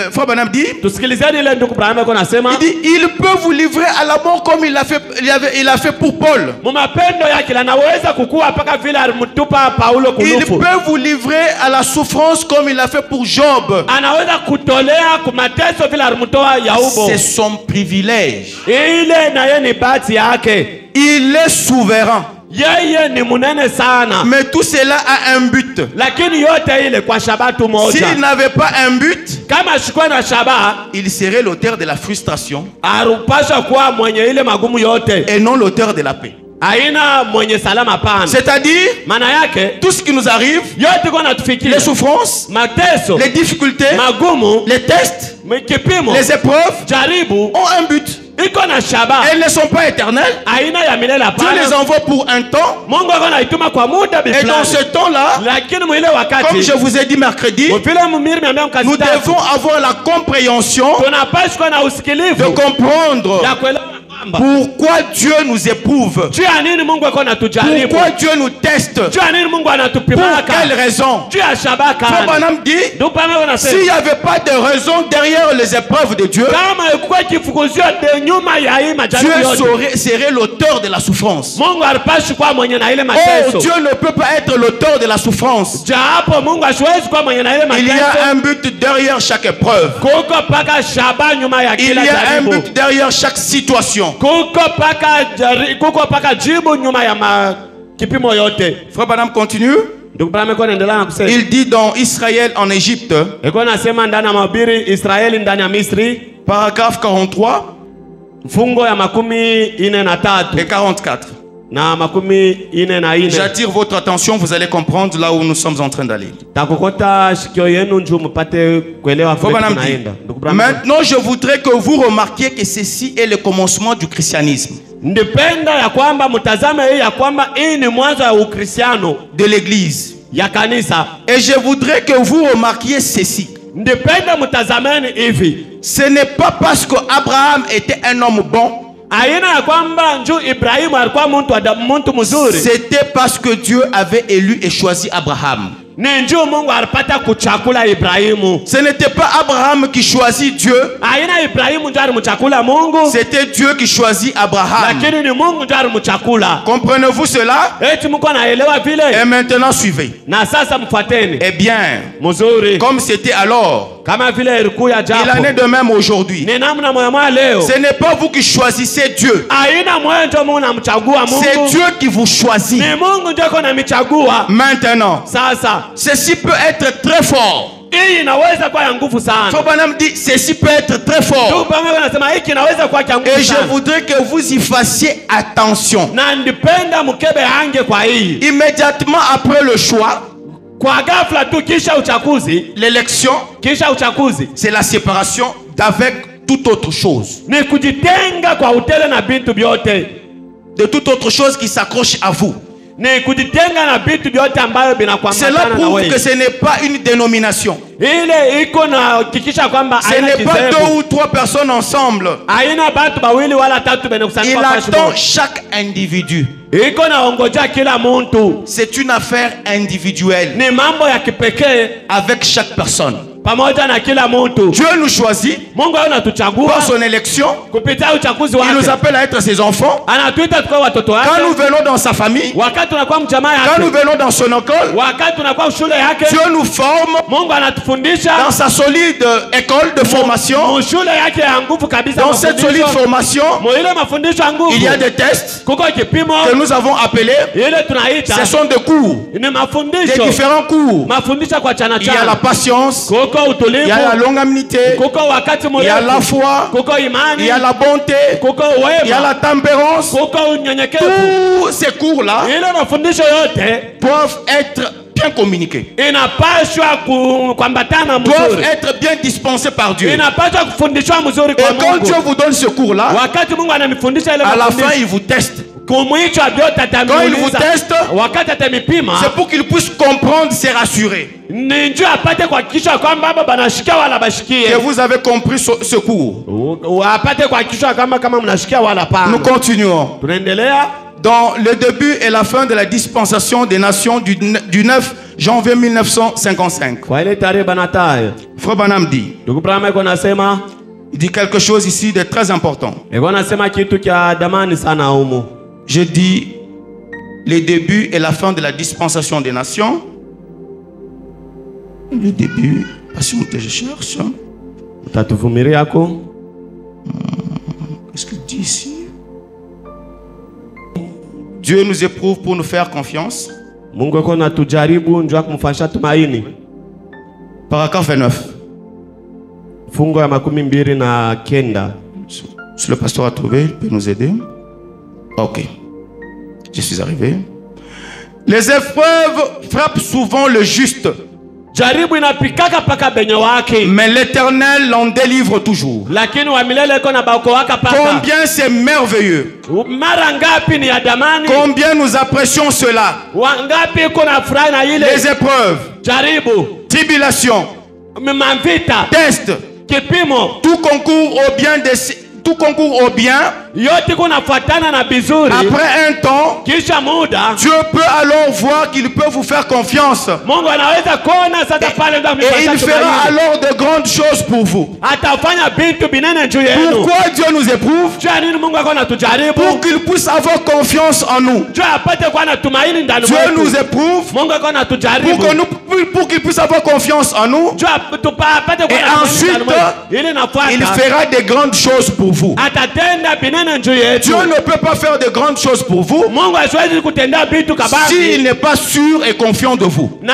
le frère Branham dit. Tusikilizeni ile ndugu Branham yuko nasema. Il dit, il peut vous livrer à la mort comme il a fait pour Paul. Mu mapendo yake anaweza kukua mpaka vile alimtupa Paulo Il kulufu. peut vous livrer à la souffrance comme il a fait pour Job. Anaweza kutolea kumateso vile alimtoa Yakobo. C'est son privilège. Ile na yeye ni bahati yake. Il est souverain. Yeye ni munene sana. Mais tout cela a un but. Lakini yote ile kwa shabatu moja. S'il n'avait pas un but, Kama shikwa na shaba, il serait l'auteur de la frustration arupasha kuwa mwenye ile magumu yote. et non l'auteur de la paix. Haina mwenye salama pana. C'est-à-dire, Maana yake tout ce qui nous arrive, yote kwa natufikia. les souffrances, Mateso, les difficultés, magumu, les tests, kipimo, les épreuves jaribu ont un but. iko na shaba. Elles ne sont pas éternelles. Aina ya milele Dieu les hapana. envoie pour un temps. Mungu ako naituma kwa muda Et dans biflani. ce temps-là, Lakini mwile comme wakati je vous ai dit mercredi, vile mumiri miambia nous mkasita. devons avoir la compréhension Tunapaswa kuwa na de usikilivu comprendre ya kuelewa kwamba pourquoi Dieu nous éprouve, juu ya nini Mungu ako natujaribu. pourquoi Dieu nous teste, Juu ya nini Mungu pour anatupimaka. quelle raison. Juu ya shabaka. Frère Branham dit, Ndio pame s'il n'y avait pas de raison derrière les épreuves de Dieu, kama ilikuwa kifukuzio de nyuma ya hii majaribu Dieu yote. serait l'auteur de la souffrance. Mungu alipashi kuwa mwenye na ile Oh, mateso. Dieu ne peut pas être l'auteur de la souffrance. Japo Mungu asiwezi kuwa mwenye na ile Il y a mateso. un but derrière chaque épreuve. Kuko paka shaba nyuma ya Il kila y a un jaribu. but derrière chaque situation. Kuko paka jibu nyuma ya kipimo yote. Frère Branham continue. Ndugu Branham kwa naendelea na kusema. Il dit dans Israël en Égypte, Eko nasema ndani ya mahubiri Israeli ndani ya Misri, paragraphe 43 mfungo ya 43 et 44. na 44. J'attire votre attention, vous allez comprendre là où nous sommes en train d'aller. Takokota shikio yenu njoo mpate kuelewa Frère kule Branham dit, tunaenda. Ndugu Branham. maintenant je voudrais que vous remarquiez que ceci est le commencement du christianisme, Ndipenda ya kwamba mtazame hii ya kwamba hii ni mwanzo ya Ukristiano de l'église. ya kanisa. Et je voudrais que vous remarquiez ceci. Ndipenda mtazameni hivi. Ce n'est pas parce que Abraham était un homme bon, Aina ya kwamba njoo Ibrahimu alikuwa mtu mzuri. c'était parce que Dieu avait élu et choisi Abraham. Ni njoo Mungu alipata kuchakula Ibrahimu. Ce n'était pas Abraham qui choisit Dieu, Aina Ibrahimu njoo alimchakula Mungu. c'était Dieu qui choisit Abraham. Lakini ni Mungu njoo alimchakula. Comprenez-vous cela? Eti mko naelewa vile? Et maintenant suivez. Na sasa mfuateni. Eh bien, Mzuri. comme c'était alors, Kama vile ilikuwa il en japo. est de même aujourd'hui. Ni namna moja leo. Ce n'est pas vous qui choisissez Dieu, Aina moja ndio Mungu anamchagua Mungu. c'est Dieu qui vous choisit. Ni Mungu ndio anamichagua. Maintenant, Sasa ceci peut être très fort. hii inaweza kuwa ya nguvu sana. Frère Branham dit, ceci peut être très fort. Ndugu pamoja nasema hiki inaweza kuwa cha nguvu Et je sana. voudrais que vous y fassiez attention. Na ndipenda mkebe ange kwa hii. Immédiatement après le choix, Kwa ghafla tu kisha uchaguzi, l'élection, kisha uchaguzi c'est la séparation d'avec toute autre chose. ni kujitenga kwa utele na bintu vyote. De toute autre chose qui s'accroche à vous. ni kujitenga na vitu vyote ambavyo vinakuambatana Cela na prouve wewe. que ce n'est pas une dénomination. Ile iko na hakikisha kwamba Ce n'est pas 2 ou 3 personnes ensemble. haina batu bawili wala tatu Il benekusanyika kwa attend shimo. chaque individu. Iko na ongoja kila muntu. C'est une affaire individuelle Ni mambo ya kipekee avec chaque personne. pamoja na kila muntu. Dieu nous choisit Mungu anatuchagua par son élection. kupitia uchaguzi Il nous wake. appelle à être ses enfants. Anatuita tukao watoto Quand nous wake. venons dans sa famille, Wakati tunakuwa mjamaa quand nous yake. venons dans son école, Wakati tunakuwa shule yake. Dieu nous forme Mungu anatufundisha dans sa solide école de formation. shule yake ya nguvu kabisa. Dans cette solide Mafundisho. formation, Ile mafundisho ya nguvu. il y a des tests Kuko kipimo que nous avons appelés. ile tunaita Ce sont des cours, ni des mafundisho. différents cours. Mafundisho kwa chana Il y a la chana. patience, Kuko il y utulivu. a la longanimité, Kuko wakati il y a la mrefu. foi, Kuko imani. il y a la bonté, Kuko il y a wema. la tempérance. Kuko unyenyekevu. Tous ces cours-là Ile mafundisho yote doivent être bien communiqués, inapaswa kuambatana doivent mzuri. être bien dispensés par Dieu. Et Inapaswa kufundishwa mzuri kwa quand Dieu Mungu. vous donne ce cours-là, Wakati Mungu ananifundisha ile à la fin, mafundisho, il vous teste. kumwichwa vyote Quand il vous atamuuliza. teste, Wakati atamipima, c'est pour qu'il puisse comprendre, se rassurer ni njoo apate kuhakikisha kwamba baba banashikia wala bashikie. que vous avez compris ce cours. Apate kuhakikisha kama mnashikia wala pana. Nous continuons. Tunaendelea. Dans le début et la fin de la dispensation des nations du 9 janvier 1955. Kwa ile tarehe banatayo. Frère Branham dit, Ndugu Branham iko nasema, il dit quelque chose ici de très important. iko nasema kitu kia damani sana humu. Je dis le début et la fin de la dispensation des nations. Le début, patientez, je cherche. Utatuvumilia yako. Qu'est-ce qu'il dit ici? Dieu nous éprouve pour nous faire confiance. Mungu iko natujaribu njoo kumfanyisha tumaini. Paragraphe 29. Fungo ya 29. Si le pasteur a trouvé, il peut nous aider. Ok. Je suis arrivé. Les épreuves frappent souvent le juste, Jaribu inapikaka paka benye wake. mais l'Éternel l'en délivre toujours. Lakini wa milele iko na bako waka paka. Combien c'est merveilleux. Mara ngapi ni ya damani? Combien nous apprécions cela. Wangapi iko na furaha na ile? Les épreuves, Jaribu, tribulations, mavita, tests, kipimo, tout concourt au bien. yote kunafuatana na bizuri. Après un temps, Kisha muda, Dieu peut alors voir qu'il peut vous faire confiance. Mungu anaweza kuona sasa pale ndio Et il fera alors de grandes choses pour vous. atafanya vitu binene juu yenu. Pourquoi Dieu nous éprouve? Juu ya nini Mungu akona tujaribu? Pour qu'il puisse avoir confiance en nous. Juu apate kuwa na tumaini ndani Dieu nous mwetu. éprouve Mungu akona tujaribu. pour qu'il puisse avoir confiance en nous. Juu apate kuwa Et na tumaini ensuite, ndani mwetu. Ili Il nafuata. fera de grandes choses pour vous. Atatenda binene juu yetu. Dieu ne peut pas faire de grandes choses pour vous Mungu hasiwezi kutendea vitu s'il kabambi. n'est pas sûr et confiant de vous. Na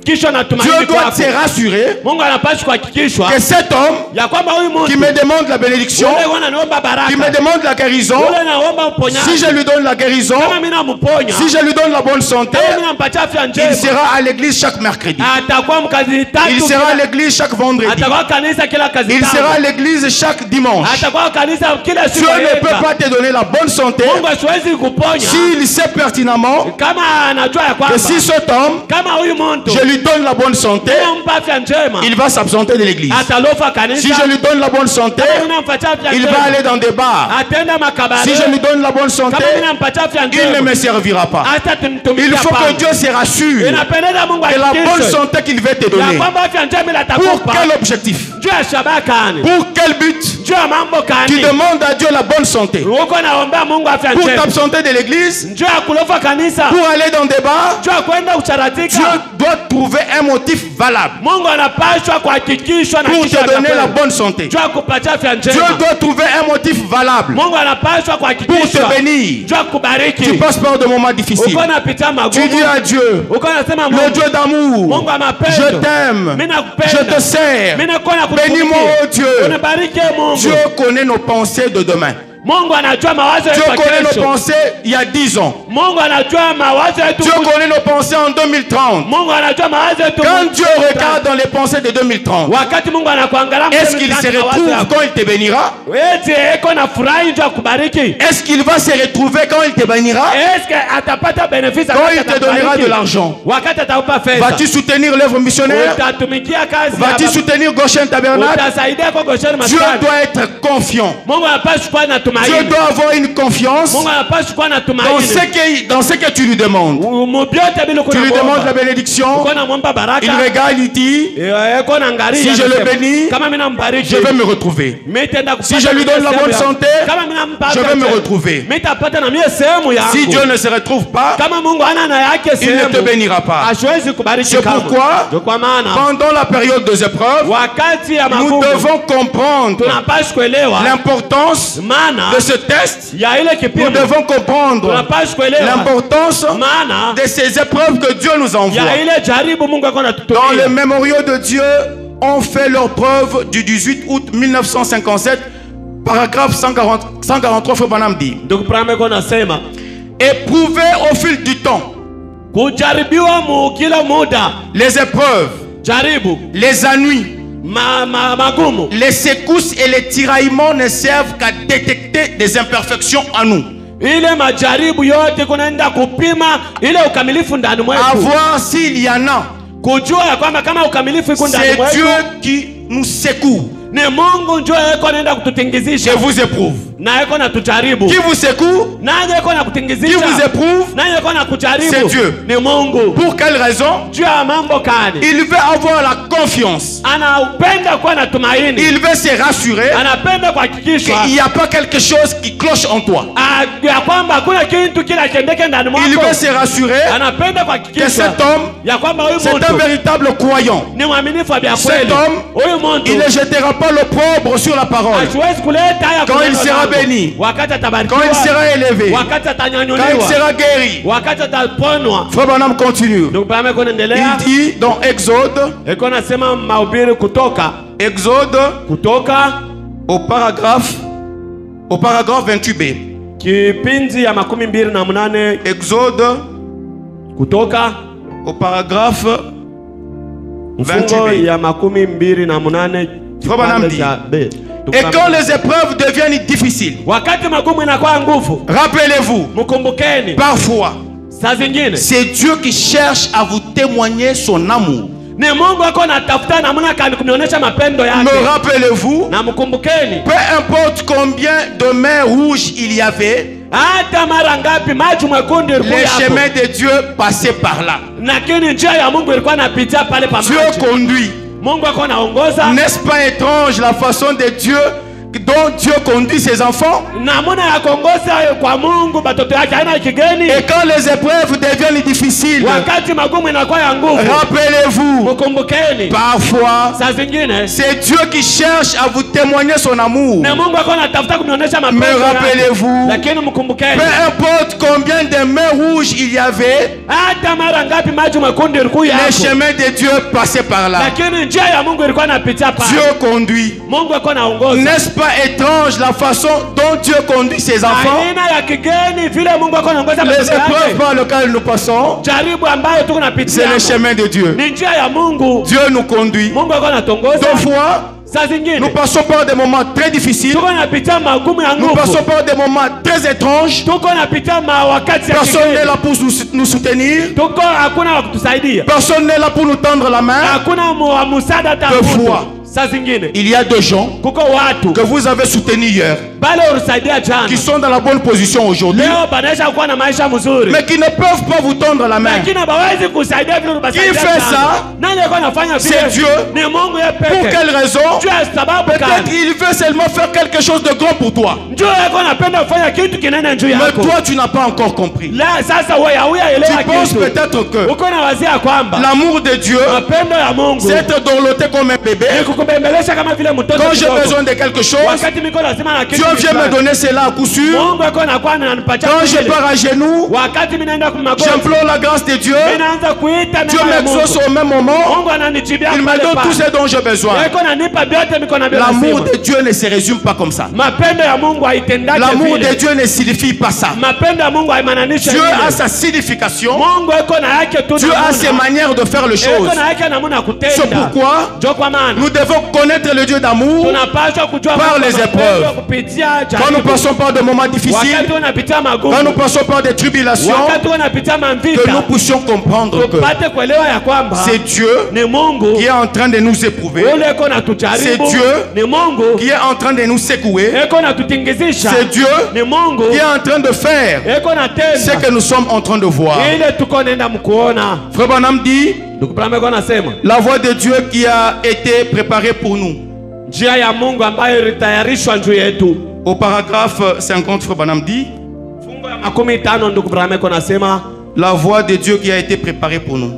kisha na Dieu tumaini doit kwako. se rassurer Mungu anapaswa kuhakikishwa que cet homme ya kwamba huyu qui mtu me demande la bénédiction, ule ananiomba qui me baraka, demande la guérison, ule anaomba uponyaji, si je lui donne la guérison, kama mimi namponya, si je lui donne la bonne santé, kama mimi nampatia afya il njema, sera à l'église chaque mercredi. atakuwa mkazi Il tatu, sera à l'église chaque vendredi. atakuwa kanisa kila kazi Il sera à tatu, l'église chaque dimanche. atakuwa kanisa kila Dieu siku. ne peut pas te donner la bonne santé Mungu hasiwezi kuponya s'il sait pertinemment kama anajua ya que kwamba si cet homme, kama huyu mtu je lui donne la bonne santé, nampa afya njema, il va s'absenter de l'église. atalofa kanisa. Si je lui donne la bonne santé, Kama mimi nampatia afya il njema, va aller dans des bars. atenda makabari. Si je lui donne la bonne santé, Kama mimi nampatia afya il ne njema, me servira pas. hata tumtumikia Il faut que pana. Dieu se rassure Inapendeza Mungu que la bonne ahakikishe santé qu'il veut te ya donner. kwamba afya njema Pour atakupa quel objectif? juu ya shabaha kani, Pour quel but? juu ya mambo Tu kani. demandes à Dieu la bonne santé. Uko naombea Mungu afya Pour njema t'absenter de l'église, juu ya kulofa kanisa, pour aller dans des bars, juu ya kwenda Dieu ucharatika. doit trouver un motif valable Mungu anapaswa kuhakikishwa na pour kisha te donner la atakwenda. bonne santé. Juu ya kupatia afya Dieu njema. doit trouver un motif valable Mungu anapaswa pour kuhakikishwa te bénir. juu ya kubariki. Tu passes par des moments difficiles. Uko napitia Tu magumu, dis à Dieu, uko nasema le Mungu, Dieu d'amour, Mungu wa mapendo, je t'aime, mimi nakupenda, je te sers. mimi nakuwa Bénis-moi, nakutumikia. oh Dieu. Unibariki Mungu. Dieu connaît nos pensées de demain. Mungu anajua mawazo Dieu yetu connaît nos kesho. pensées il y a 10 ans. Mungu anajua mawazo yetu. Dieu connaît nos pensées en 2030. Mungu anajua mawazo yetu. Quand Dieu regarde dans les pensées de 2030, wakati Mungu anakuangalia, est-ce qu'il se retrouve quand il te bénira? eti eko na furahi ndio kubariki? Est-ce qu'il va se retrouver quand il te bénira? Est-ce que atapata bénéfice Quand il te donnera de l'argent? wakati atakupa fedha? Vas-tu soutenir l'œuvre missionnaire? Utatumikia kazi? Vas-tu soutenir Goshen Tabernacle? Utasaidia kwa Goshen Dieu Maskani? doit être confiant. Mungu anapaswa kuwa na Dieu tumaini. doit avoir une confiance Mungu anapaswa kuwa na dans tumaini. dans ce que tu lui demandes. Mubyote bila Tu lui demandes la bénédiction. kuna mwomba baraka. Il regarde, il dit, Eko na ngari. si je le bénis, kama mimi nambariki, je vais me retrouver. Si je lui donne la bonne santé, kama mimi nampa, je vais me retrouver. mitapata na mimi sehemu yangu. Si Dieu ne se retrouve pas, kama Mungu ana na yake il ne sehemu, te bénira pas. hasiwezi kubariki. C'est pourquoi, kwa maana pendant la période des épreuves, wakati ya nous magumu devons comprendre tunapaswa kuelewa l'importance maana de ce test. ya ile Nous kipimo. devons comprendre Tunapaswa kuelewa l'importance maana de ces épreuves que Dieu nous envoie. ya ile jaribu Mungu ako Dans anatutumia. les mémoriaux de Dieu, ont fait leur preuve du 18 août 1957, paragraphe 143, Frère Branham dit. Ndugu Branham ako nasema Éprouver au fil du temps kujaribiwa mu kila muda, les épreuves, jaribu les ennuis, magumu, les secousses et les tiraillements ne servent qu'à détecter des imperfections en nous. ile majaribu yote kunaenda kupima ile ukamilifu ndani À mwetu, voir s'il y en a. kujua ya kwamba kama ukamilifu iko ndani C'est Dieu mwetu. qui nous secoue, Ni Mungu njoo eko anaenda kututingizisha qui vous éprouve. na eko na tujaribu. Qui vous secoue, Nani eko na qui kutingizisha? vous éprouve. Nani eko na kujaribu? C'est Dieu. Ni Mungu. Pour quelle raison? Juu ya mambo kani? Il veut avoir la confiance. Anapenda kuwa na tumaini. Il veut se rassurer Anapenda kuhakikishwa qu'il n'y a pas quelque chose qui cloche en toi. ya kwamba hakuna kitu kila kiendeke ndani Il mwako. veut se rassurer Anapenda que kuhakikishwa cet homme, ya kwamba huyu c'est un mtu véritable croyant. ni mwaminifu wa vya Cet kweli. homme, Huyu mtu il ne jettera pas l'opprobre sur la parole. hasiwezi kuleta haya Quand kwa il neno sera langu. béni, wakati atabarikiwa, quand il sera élevé, wakati quand il atanyanyuliwa, sera guéri. wakati ataponywa. Frère Branham continue. Ndugu Branham kunaendelea, Il dit dans Exode, eko nasema mahubiri Exode kutoka au paragraphe 28b. kipindi ya 28 Exode kutoka au paragraphe mfungo 28b. ya 28 Frère Branham dit, et quand les épreuves deviennent difficiles, wakati magumu inakuwa nguvu, rappelez-vous, mkumbukeni parfois, saa zingine c'est Dieu qui cherche à vous témoigner son amour. ni Mungu ako natafuta namna kani kunionyesha mapendo yake. Me rappelez-vous, Na mkumbukeni, peu importe combien de mains rouges il y avait, hata mara ngapi maji mwekundu ilikuwa les hapo, chemins de Dieu passaient par là. lakini njia ya Mungu ilikuwa inapitia pale pa Dieu maji. conduit. Mungu ako naongoza. N'est-ce pas étrange la façon de Dieu dont Dieu conduit ses enfants? Namuna ya kuongoza kwa Mungu batoto yake haina kigeni. Et quand les épreuves deviennent difficiles, Wakati magumu inakuwa ya nguvu, rappelez-vous, mkumbukeni, parfois, saa zingine c'est Dieu qui cherche à vous témoigner son amour. na Mungu ako anatafuta kunionyesha Mais mapendo yake. rappelez-vous, Lakini mkumbukeni, peu importe combien de mains rouges il y avait, hata mara ngapi maji mwekundu ilikuwa les hapo, chemins de Dieu passaient par là. lakini njia ya Mungu ilikuwa inapitia pale. Dieu conduit. Mungu ako naongoza. N'est-ce pas étrange la façon dont Dieu conduit ses enfants? Aina ya kigeni vile Mungu ako naongoza Les batoto épreuves yake. par lesquelles nous passons, Jaribu ambayo tuko c'est napitia le chemin de Dieu. ni njia ya Mungu. Dieu nous conduit. Mungu ako anatongoza. Deux fois, Saa zingine nous passons par des moments très difficiles. tuko napitia magumu ya Nous nguvu. passons par des moments très étranges. Tuko napitia wakati ya Personne n'est kigeni. là pour nous soutenir. Tuko hakuna wa kutusaidia. Personne n'est là pour nous tendre la main. Hakuna msaada hata Deux mmoja. fois. Saa zingine Il y a des gens kuko watu que vous avez soutenus hier, bale ulisaidia jana, qui sont dans la bonne position aujourd'hui, leo banaisha kuwa na maisha mzuri, mais qui ne peuvent pas vous tendre la main. lakini hawawezi kusaidia vile ulibasaidia Qui fait jana. ça? Nani alikuwa anafanya vile? C'est Dieu. Ni Mungu yeye Pour pekee. quelle raison? Juu ya sababu Peut-être gani? il veut seulement faire quelque chose de grand pour toi. Njoo yako anapenda kufanya kitu kinene juu Mais yako. toi, tu n'as pas encore compris. La sasa wewe hauyaelewa Tu penses kitu. peut-être que Uko na wazia kwamba l'amour de Dieu, mapendo ya Mungu c'est être dorloté comme un bébé. ni kukubembelesha kama vile mtoto Quand j'ai kidogo. besoin de quelque chose, Wakati niko lazima na kitu Dieu vient me donner cela à coup sûr, quand je pars à genoux, j'implore la grâce de Dieu. Dieu m'exauce au même moment. Il me donne tout ce dont j'ai besoin. L'amour de Dieu ne se résume pas comme ça. L'amour de Dieu ne signifie pas ça. Dieu a sa signification. Dieu a ses manières de faire les choses. C'est pourquoi nous devons connaître le Dieu d'amour par les épreuves. Quand nous passons par des moments difficiles, quand nous passons par des tribulations, que nous puissions comprendre que c'est Dieu qui est en train de nous éprouver. C'est Dieu qui est en train de nous secouer. C'est Dieu qui est en train de faire ce que nous sommes en train de voir. Frère Branham dit, la voie de Dieu qui a été préparée pour nous. Au paragraphe 50, Frère Branham dit, la voie de Dieu qui a été préparée pour nous.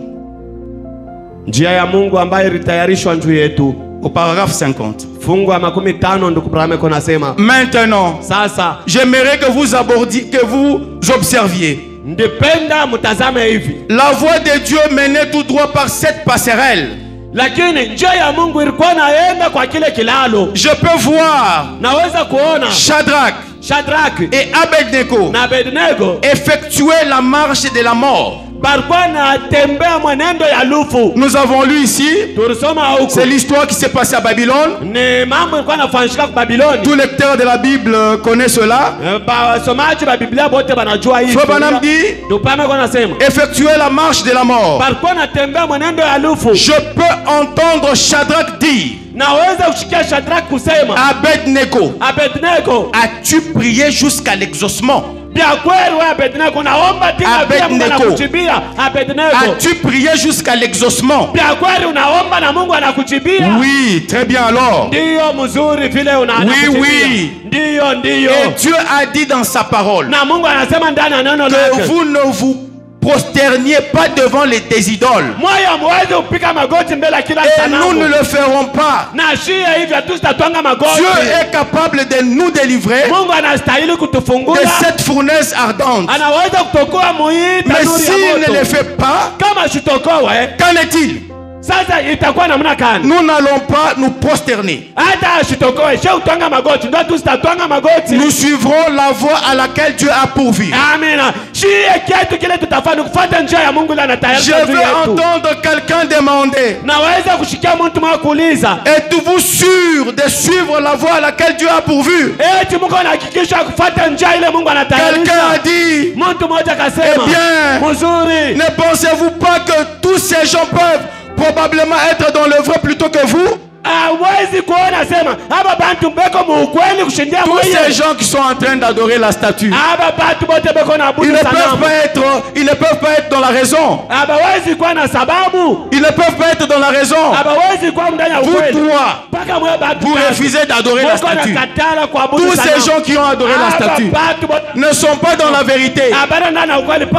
Au paragraphe 50. Maintenant, j'aimerais que vous abordiez, que vous observiez. La voie de Dieu menait tout droit par cette passerelle. Je peux voir Shadrach et Abednego effectuer la marche de la mort. Nous avons lu ici, c'est l'histoire qui s'est passée à Babylone. Tout lecteur de la Bible connaît cela. Frère Branham dit, effectuer la marche de la mort. Je peux entendre Shadrach dire, Abednego, as-tu prié jusqu'à l'exaucement? As-tu prié jusqu'à l'exaucement? Oui, très bien alors. Oui. Et Dieu a dit dans sa parole que vous ne vous prosterniez pas devant des idoles. Et nous ne le ferons pas. Dieu est capable de nous délivrer de cette fournaise ardente. Mais s'il ne le fait pas, qu'en est-il? Nous n'allons pas nous prosterner. Nous suivrons la voie à laquelle Dieu a pourvu. Je veux entendre quelqu'un demander, êtes-vous sûr de suivre la voie à laquelle Dieu a pourvu? Quelqu'un a dit, eh bien, ne pensez-vous pas que tous ces gens peuvent probablement être dans le vrai plutôt que vous? Tous ces gens qui sont en train d'adorer la statue, ils ne peuvent pas être dans la raison. Ils ne peuvent pas être dans la raison. Vous trois, vous refusez d'adorer la statue. Tous ces gens qui ont adoré la statue ne sont pas dans la vérité.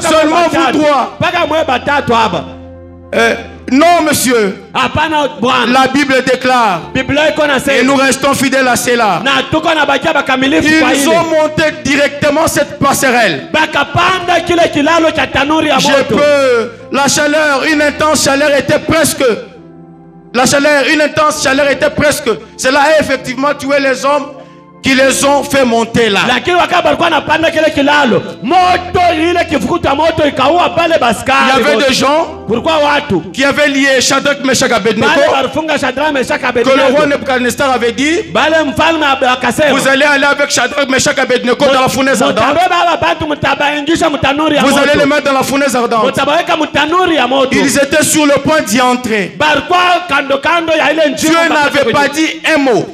Seulement vous trois. Non, monsieur. La Bible déclare, et nous restons fidèles à cela. Ils ont monté directement cette passerelle. Je peux. La chaleur, une intense chaleur était presque. Cela a effectivement tué les hommes qui les ont fait monter là. Il y avait des gens qui avaient lié Shadrach, Meshach, Abednego, que le roi Nebuchadnezzar avait dit, vous allez aller avec Shadrach, Meshach, Abednego dans la fournaise ardente. Vous allez les mettre dans la fournaise ardente. Ils étaient sur le point d'y entrer. Dieu n'avait pas dit un mot.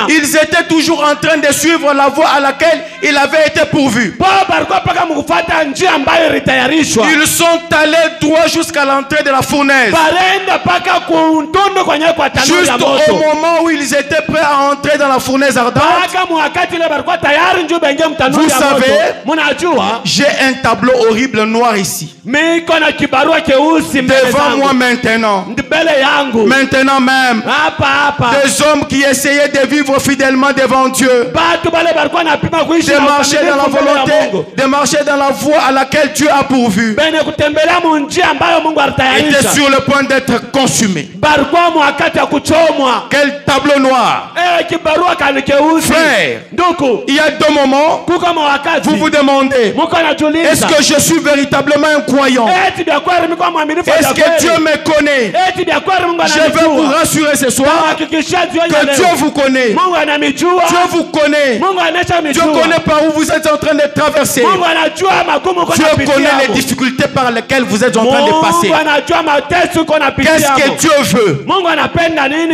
Ils étaient toujours en train de suivre la voie à laquelle il avait été pourvu. Ils sont allés droit jusqu'à l'entrée de la fournaise. Juste au moment où ils étaient prêts à entrer dans la fournaise ardente. Vous savez, j'ai un tableau horrible noir ici. Devant moi maintenant. Maintenant même. Des hommes qui essayaient de vivre fidèlement devant Dieu, de marcher dans la volonté, de marcher dans la voie à laquelle Dieu a pourvu, était sur le point d'être consumé. Quel tableau noir. Frère, il y a 2 moments, vous vous demandez, est-ce que je suis véritablement un croyant? Est-ce que Dieu me connaît? Je veux vous rassurer ce soir que Dieu vous connaît. Dieu vous connaît. Dieu connaît par où vous êtes en train de traverser. Dieu connaît les difficultés par lesquelles vous êtes en train de passer. Qu'est-ce que Dieu veut?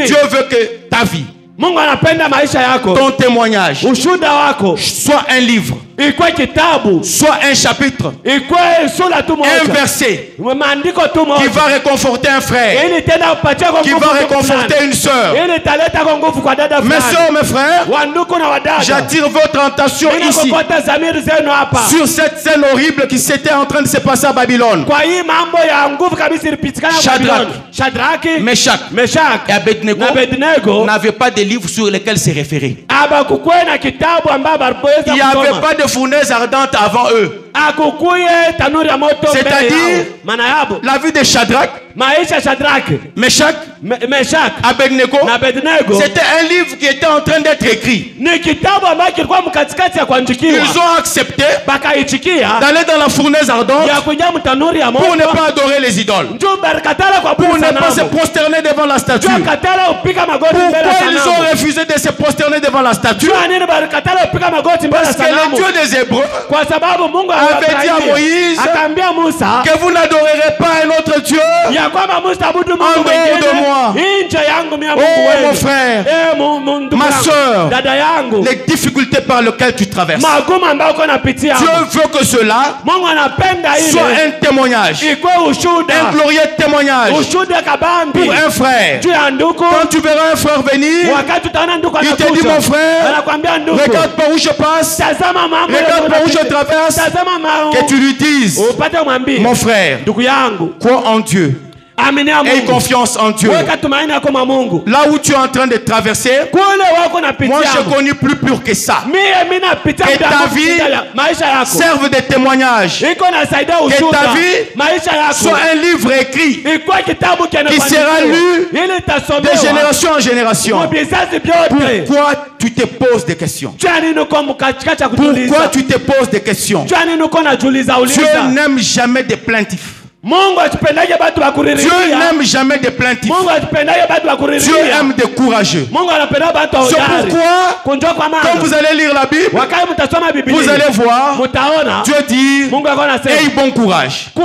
Dieu veut que ta vie, ton témoignage, soit un livre, soit un chapitre, un verset qui va réconforter un frère, qui va réconforter une soeur. Mes soeurs, mes frères, j'attire votre attention ici sur cette scène horrible qui s'était en train de se passer à Babylone. Shadrach, Meshach et Abednego n'avaient pas de livres sur lesquels se référer. Il n'y avait pas de fournaise ardente avant eux. C'est-à-dire la vie de Shadrach, Meshach, Abednego, c'était un livre qui était en train d'être écrit. Ils ont accepté d'aller dans la fournaise ardente pour ne pas adorer les idoles, pour ne pas se prosterner devant la statue. Pourquoi ils ont refusé de se prosterner devant la statue? Parce que le Dieu des Hébreux avait dit à Moïse que vous n'adorerez pas un autre Dieu en dehors de moi. Oh mon frère, ma soeur, les difficultés par lesquelles tu traverses, Dieu veut que cela soit un témoignage, un glorieux témoignage pour un frère. Quand tu verras un frère venir, il te dit mon frère, regarde par où je passe, regarde par où je traverse, que tu lui dises, mon frère, crois en Dieu. Aie confiance en Dieu. Là où tu es en train de traverser, moi je connais plus pur que ça. Que ta vie serve de témoignage. Que ta vie soit un livre écrit qui sera lu de génération en génération. Pourquoi tu te poses des questions? Pourquoi tu te poses des questions? Dieu n'aime jamais des plaintifs. Dieu n'aime jamais des plaintifs. Dieu aime des courageux. C'est pourquoi, quand vous allez lire la Bible, vous allez voir Dieu dire, aie bon courage, aie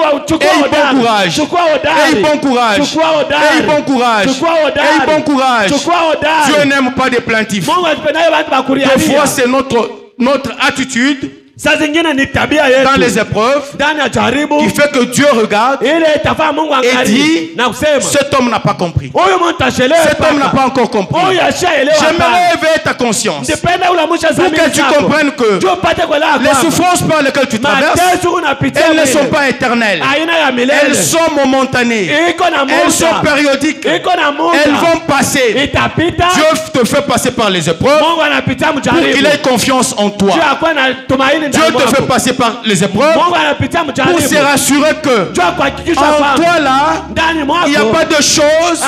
bon courage, aie bon courage, aie bon courage, aie bon courage. Dieu n'aime pas des plaintifs. Des fois c'est notre attitude dans les épreuves qui fait que Dieu regarde et dit, cet homme n'a pas compris, cet homme n'a pas encore compris. J'aimerais éveiller ta conscience pour que tu comprennes que les souffrances par lesquelles tu traverses, elles ne sont pas éternelles, elles sont momentanées, elles sont périodiques, elles vont passer. Dieu te fait passer par les épreuves pour qu'il ait confiance en toi. Dieu te fait passer par les épreuves pour se rassurer que en toi là, il n'y a pas de choses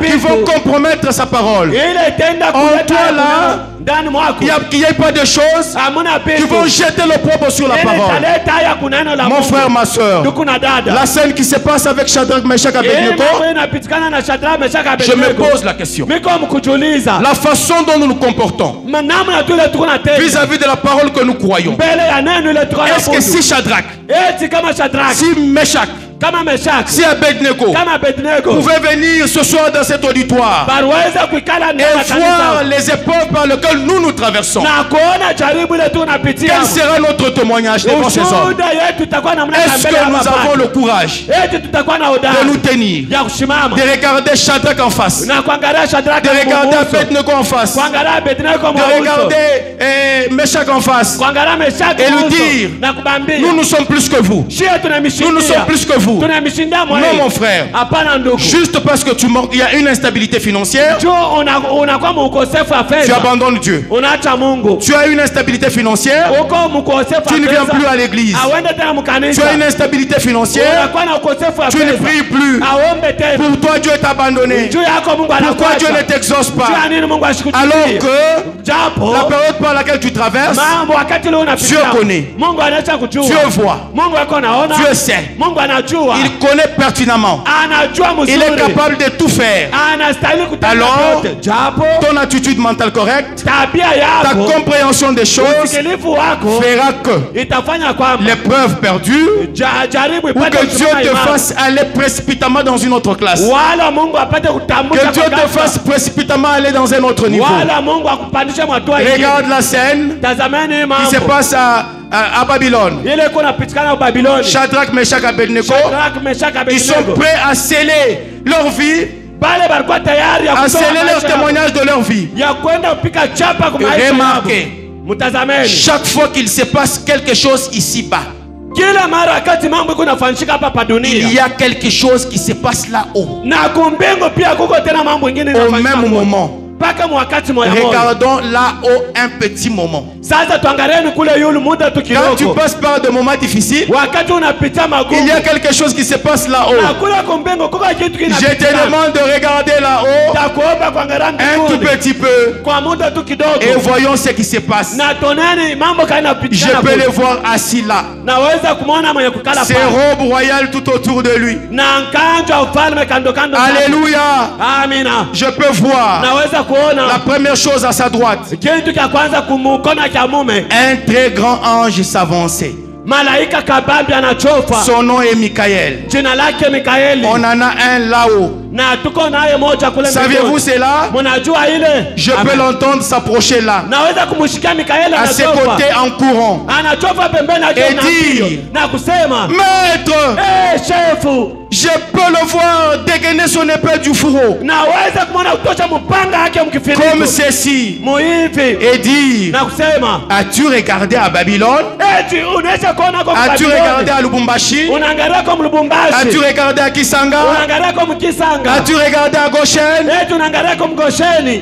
qui vont compromettre sa parole. En toi là, il n'y a pas de choses qui vont jeter l'opprobre sur la parole. Mon frère, ma soeur, la scène qui se passe avec Shadrach, Meshach et Abednego, je me pose la question. La façon dont nous nous comportons vis-à-vis de la parole que nous croyons. Est-ce que si Shadrach, si Meshach, si Abednego pouvait venir ce soir dans cet auditoire et voir les épreuves par lesquelles nous traversons, quel sera notre témoignage devant ces hommes? Est-ce que nous avons le courage de nous tenir, de regarder Shadrach en face, de regarder Abednego en face, de regarder Meshach en face kuangalia Meshaki et lui uso dire, na kubambia nous sommes plus que vous. shie Nous tunamshindia sommes plus que vous. tunamshindia Non, mwe mon frère. hapana ndugu Juste parce que il y a une instabilité financière, jo unakuwa mkosefu wa tu fedha abandonnes Dieu. unaacha Mungu Tu as une instabilité financière, uko mkosefu tu ne viens plus à l'église. awende tena Tu mkanisa as une instabilité financière, unakuwa na ukosefu wa tu ne fedha pries plus. aombe tena Pour toi, Dieu t'a abandonné. juu yako Mungu Pourquoi Dieu ne anakuacha t'exauce juu ya pas? nini Mungu ashikuchukia Alors que japo la période par laquelle tu traverses, mambo wakati leo unapitia Dieu connaît. Mungu anaacha kujua Dieu voit, Mungu yako anaona Dieu sait. Mungu anajua Il connaît pertinemment. anajua Il est mzuri capable de tout faire. anastahili kutenda Alors, yote japo ton attitude mentale correcte, tabia ta yako compréhension des choses usikilifu wako fera que itafanya kwamba l'épreuve perdue jaribu ou ipate que Dieu kusimama te imara. fasse aller précipitamment dans une autre classe. wala Mungu apate kutambusha Que Dieu kwa te ghafla. fasse précipitamment aller dans un autre niveau. wala Mungu akupandishe mwatua Regarde la scène tazameni qui se mambo passe à Babylone. ile kuna pitikana Babiloni Shadrach, Meshach, Abednego, Shadrach, Meshach, ils sont Abednego prêts à sceller leur vie, pale balikuwa tayari ya à kutoa sceller leur maisha yao, témoignage de leur vie. ya kwenda kupika chapa kwa maisha Remarquez, yao. Mtazameni chaque fois qu'il se passe quelque chose ici-bas, kila mara wakati mambo iko nafanyika hapa pa il dunia y a quelque chose qui se passe là-haut. na kumbingu pia kuko tena mambo mengine Au yanafanyika même hapo. moment, mpaka mwakati moya moja. regardons là-haut un petit moment. Sasa tuangalieni kule yule muda tu Quand tu kidogo passes par des moments difficiles, wakati unapita il magumu y a quelque chose qui se passe na là-haut. kule kumbingu kuko kitu Je te kinapitikana. demande de regarder là-haut Takuomba kuangalia un tout mbinguni petit peu kwa muda tu kidogo et voyons ce qui se passe. na toneni mambo kana Je pitikana peux kule. le voir assis là. Naweza kumwona mwenye kukala Ses pale robes royales tout autour de lui. na nkanjo ya ufalme kando kando zake. Alléluia. Amina. Je peux voir Naweza la kuona première chose à sa droite. kitu cha kwanza kumukona cha mume Un très grand ange s'avançait. malaika kabambi anachofa Son nom est Michael. jina lake Mikaeli On en a un là-haut. na tuko naye moja kule Saviez-vous mbinguni. cela? Mnajua ile Je peux l'entendre s'approcher là, naweza kumshikia Mikaeli à ses anachofa côtés en courant. anachofa pembeni Et akiwa na dire, mbio na kusema Maître, shefu je peux le voir dégainer son épée du fourreau. naweza kumwona kutosha mpanga yake Comme mkifiniko ceci. muhivi Et dire, na kusema as-tu regardé à Babylone? eti unaweza kuona kwa As-tu regardé Babiloni à Lubumbashi? unaangalia kwa As-tu Mlubumbashi regardé à Kisanga? unaangalia kwa Mkisanga As-tu regardé à Goshen? eti unaangalia kwa Mgosheni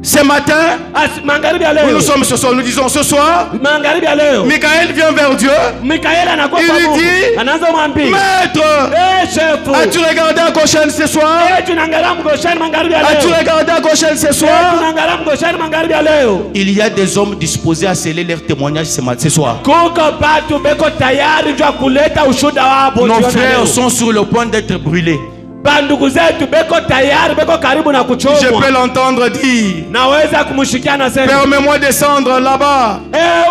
Ce matin, magharibi ya où nous leo sommes ce soir, nous disons ce soir, magharibi ya leo Michael vient vers Dieu. Mikaeli anakuwa Il kwa lui Mungu dit, anaanza mwambia Maître, shefu as-tu regardé à Goshen ce soir? eti unaangalia Mgosheni magharibi ya As-tu leo regardé à Goshen ce eti soir? unaangalia Mgosheni magharibi ya leo Il y a des hommes disposés à sceller leur témoignage ce soir. kuko batu beko tayari jwa kuleta ushuda wabo Nos jioni ya frères leo. sont sur le point d'être brûlés. bandugu zetu beko tayari beko karibu na Je peux kuchomwa l'entendre dire, naweza kumshikia na sema permets-moi de descendre là-bas.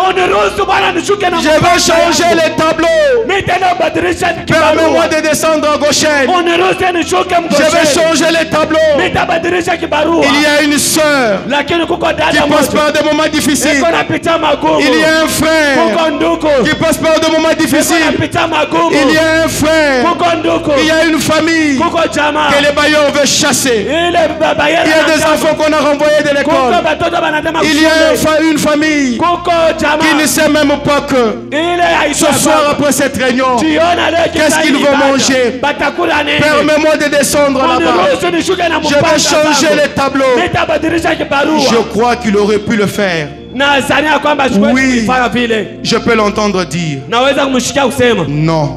uniruhusu bwana nishuke na Je vais changer les tableaux. nitaenda kubadilisha Permets-moi kibarua de descendre à Goshen. uniruhusu nishuke Je vais Mgosheni changer les tableaux. nitabadilisha kibarua Il y a une sœur lakini kuko qui dada passe moja par des moments difficiles. iko napita magumu Il y a un frère kuko ndugu qui passe par des moments iko difficiles. napita magumu Il y a un frère. kuko ndugu Il y a une famille kuko jamaa que les bailleurs veulent chasser. ile baba Il y a des enfants qu'on a renvoyés de kuko l'école. batoto banatema Il y a kushule une famille kuko qui jamaa ne sait même pas que ile ce soir après cette réunion, jiona leo qu'est-ce qu'ils vont manger? batakula nini Permets-moi de descendre là-bas. uniruhusu nishuke na Je vais changer les tableaux. nitabadilisha Je kibarua crois qu'il aurait pu le faire. na zania kwamba Oui. siwezi kufanya vile Je peux l'entendre dire, naweza kumshikia kusema non,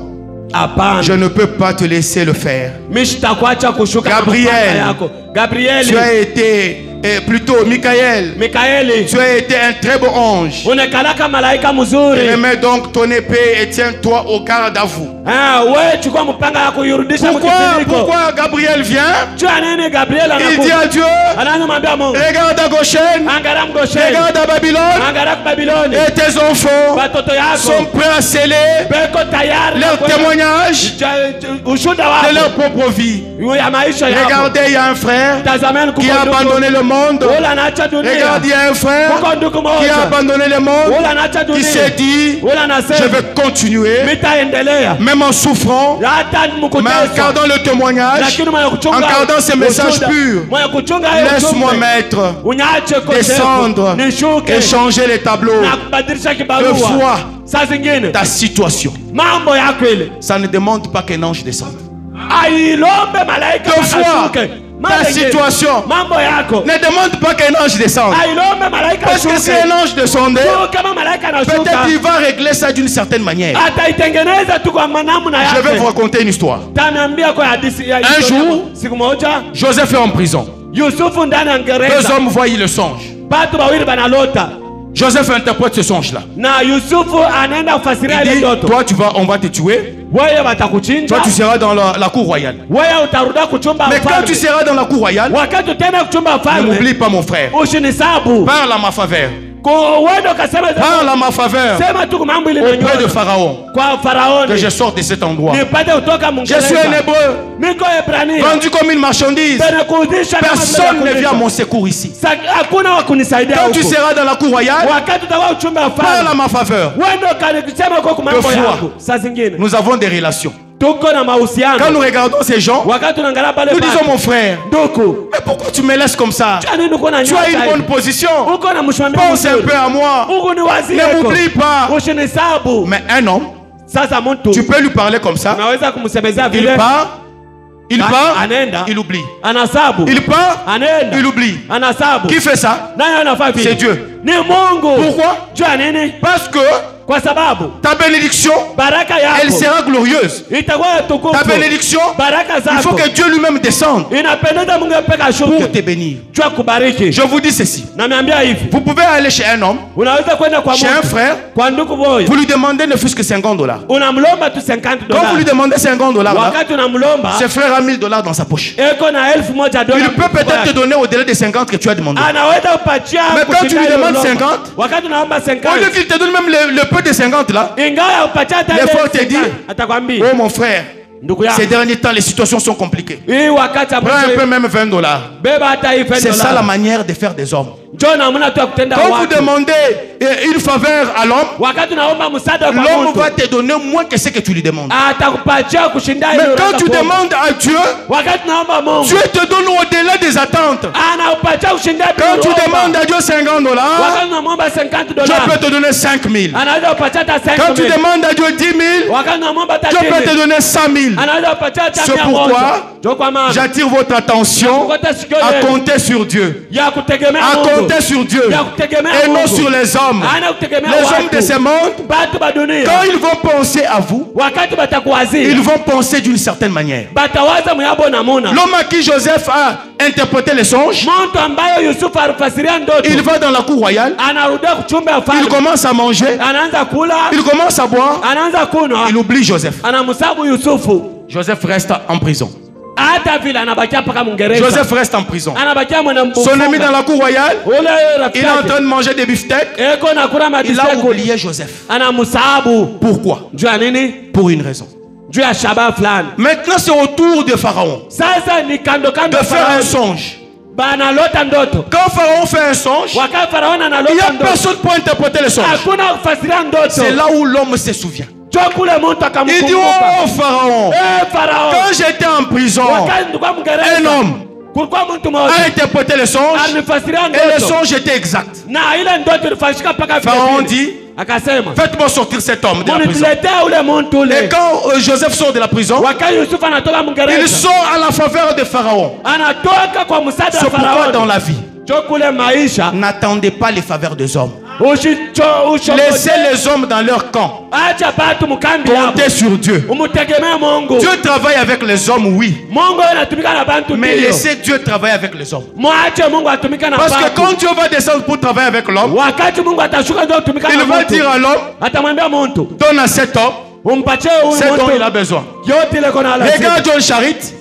hapana je ne peux pas te laisser le faire. mimi sitakuacha kushuka na Gabriel. mapanga yako Gabrieli Tu as été, plutôt Michael, Mikaeli tu as été un très beau ange. unakalaka malaika mzuri Remets donc ton épée et tiens-toi au garde à vous. we chukua mpanga yako urudisha mkifiniko Pourquoi Gabriel vient? jua nini Gabriel Il dit anakuja à Dieu, anamwambia Mungu regarde à Goshen, angalia Mgosheni regarde à Babylone, angalia kwa Babiloni et tes enfants watoto sont yako prêts à sceller beko tayari na leur kwenda- témoignage ushuda de wako leur propre vie. ya maisha yako Regardez, il y a un frère tazameni qui a kuko ndugu abandonné le monde. ule anaacha dunia. Regarde, il y a un frère Kuko ndugu qui moja a abandonné le monde, ule anaacha qui dunia. s'est dit, Ule je anasema vais continuer, mitaendelea même en souffrant, hata mais en mkuteswa, gardant le témoignage, lakini mwenye kuchunga en gardant ces messages ushuhuda, purs. mwenye kuchunga hayo Laisse-moi, ujumbe, maître, unaache descendre kosefu nishuke et changer les tableaux. na kubadilisha Deux kibarua. fois Saa zingine ta situation. mambo yako ile Ça ne demande pas qu'un ange descende. ailombe malaika Deux fois akashuke. ta Mara ingine, situation mambo yako ne demande pas qu'un ange descende. ailombe malaika Parce que si ashuke. un ange descendait, Tu kama malaika peut-être anashuka il va régler ça d'une certaine manière. ataitengeneza tu kwa namna Je vais vous yake. raconter une histoire. Taniambia kwa hadithi ya historia. jour, Siku moja Joseph est en prison. Yusufu ndani ya Deux gereza, hommes voient le songe. batu bawili banalota Joseph interprète ce songe-là. na Yusufu anaenda kufasiria Il ile dit, ndoto. toi on va te tuer. Wewe watakuchinja, Toi tu seras dans la cour royale. wewe utarudia kuchumba Mais quand tu mfalme. seras dans la cour royale, Wakati utaenda kuchumba ne mfalme, m'oublie pas mon frère. usinisabu. Parle à ma faveur. Uende ukasema Parle à ma faveur. sema tu mambo ile Auprès de nyonyo Pharaon. kwa Que Faraoni je sorte de cet endroit. nipate kutoka Je suis un Mungereza. hébreu. Niko Ebrania. Vendu comme une marchandise. Bena kuuzisha kama Personne vile ne vient à kuuza. mon secours ici. Hakuna wa kunisaidia Quand tu huko. seras dans la cour royale, Wakati utakuwa uchumba parle à mfalme, ma faveur. wewe kanisema kwa mambo Deux fois. yako. Saa zingine Nous avons des relations. tuko na Quand mahusiano. nous regardons ces gens, Wakati tunaangalia pale nous disons pale, mon frère, ndugu, mais pourquoi tu me laisses comme ça? nini uko na Tu as une nyota bonne hivi? position. Uko na mshwamia Pense un peu à moi. Uko ni wazi Ne yako. m'oublie pas. Usinisabu. Mais un homme, Sasa mtu tu peux lui parler comme ça. unaweza kumsemezea Il vile, part, anaenda, il oublie. anasabu, Il part, anaenda, il oublie. anasabu. Qui fait ça? Naye anafaa vile. C'est Dieu. Ni Mungu. Pourquoi? Jua nini? Parce que Kwa sababu ta bénédiction, baraka elle yako sera glorieuse. itakuwa ya tukufu. Ta bénédiction, Baraka il faut zako que Dieu lui-même descende inapendeza Mungu apeka pour ashuke. te bénir. Jua kubariki. Je vous dis ceci. Nameambia hivi, Vous pouvez aller chez un homme, unaweza kwenda kwa chez un mtu, frère, kwa ndugu boyo, vous lui demandez ne fût-ce que $50. unamlomba tu 50 Quand vous lui dollars. demandez $50, là, Wakati unamlomba ce frère a $1000 dans sa poche. eko na 1000 dola. Il peut peut-être te donner au-delà des 50 que tu as demandé. Anaweza kupatia Mais quand tu kushinda lui hiyo demandes lomba. 50, Wakati unaomba Au lieu 50, qu'il te donne même le peu de 50 là, ingawa ya kupatia hata ile L'effort te 50, dit, atakwambia oh mon frère, ndugu ces yangu, derniers temps les situations sont compliquées. hii wakati Prends un peu même $20. beba hata hii 20 C'est ça la dola. manière de faire des hommes. Njoo namna tu ya kutenda Quand vous watu. demandez une faveur à l'homme, Wakati unaomba msaada kwa l'homme mtu, va te donner moins que ce que tu lui demandes. atakupatia kushinda Mais ile quand unataka tu kuomba. demandes à Dieu, Wakati unaomba Mungu, Dieu te donne au-delà des attentes. anakupatia kushinda ile Quand tu unaomba. demandes à Dieu $50, Wakati unamwomba 50 Dieu dollars, peut te donner 5 000. anaweza kupatia hata Quand tu 5,000. demandes à Dieu 10 000, Wakati unamwomba hata Dieu peut te 10,000, donner 100 000. anaweza kupatia hata C'est 100,000. pourquoi Njoo kwa maana j'attire votre attention à compter sur Dieu. ya kutegemea À Mungu. compter sur Dieu. Ya kutegemea Et non Mungu. sur les hommes. Ana kutegemea Les hommes watu. de ce monde, Batu ba dunia. quand ils vont penser à vous, Wakati batakuwazia, ils vont penser d'une certaine manière. batawaza muyabo na muna. L'homme à qui Joseph a interprété les songes, Mtu ambayo Yusufu alifasiria ndoto, il va dans la cour royale, anarudia kuchumba il falme, commence à manger, anaanza kula, il commence à boire, anaanza kunwa, il oublie Joseph. anamsabu Yusufu. Joseph reste en prison. Hata vile anabakia paka Mungereza. Joseph reste en prison. Anabakia mwana Son ami dans mbufunga. la cour royale, Ule il est en rafiki train de manger des beefsteaks. eko na kula Il a mabiseko. oublié Joseph. Anamsabu. Pourquoi? Juu ya nini? Pour une raison. Juu ya shaba fulani. Maintenant, c'est au tour de Pharaon Sasa ni kando kando de faire un Farao. songe. Banalota ndoto. Quand Pharaon fait un songe, Wakati Farao il n'y analota a ndoto, personne pour interpréter le songe. hakuna kufasiria ndoto. C'est là où l'homme se souvient. Njoo kule mtu Il dit, akamkumbuka. oh Pharaon, Farao. quand j'étais en prison, Wakati nilikuwa Mungereza, un homme kulikuwa mtu a mmoja interprété le songe alinifasiria et le ndoto. songe était exact. Na ile ndoto ilifanyika mpaka Pharaon vile vile. dit, Akasema, faites-moi sortir cet homme de la prison. "Munituletee ule mtu Et ule." quand Joseph sort de la prison, Wakati Yusufu anatoka il Mungereza, sort à la faveur de Pharaon. anatoka kwa msaada C'est wa pourquoi dans Farao. la vie, Njoo kule maisha, n'attendez pas les faveurs des hommes. ushogote. Laissez les hommes dans leur camp. Acha batu mkambi hapo. Comptez sur Dieu. Umutegemea Mungu. Dieu travaille avec les hommes, oui. Mungu anatumika na bantu Mais ndio. laissez Dieu travailler avec les hommes. Mwache Mungu atumika na Parce que bantu. quand Dieu va descendre pour travailler avec l'homme, Wakati Mungu atashuka ndio atumika na il va mtu. dire à l'homme, Atamwambia mtu, donne à cet homme umpatie ce huyu dont mtu il a besoin. yote ile kona lazima. Regarde John Charit.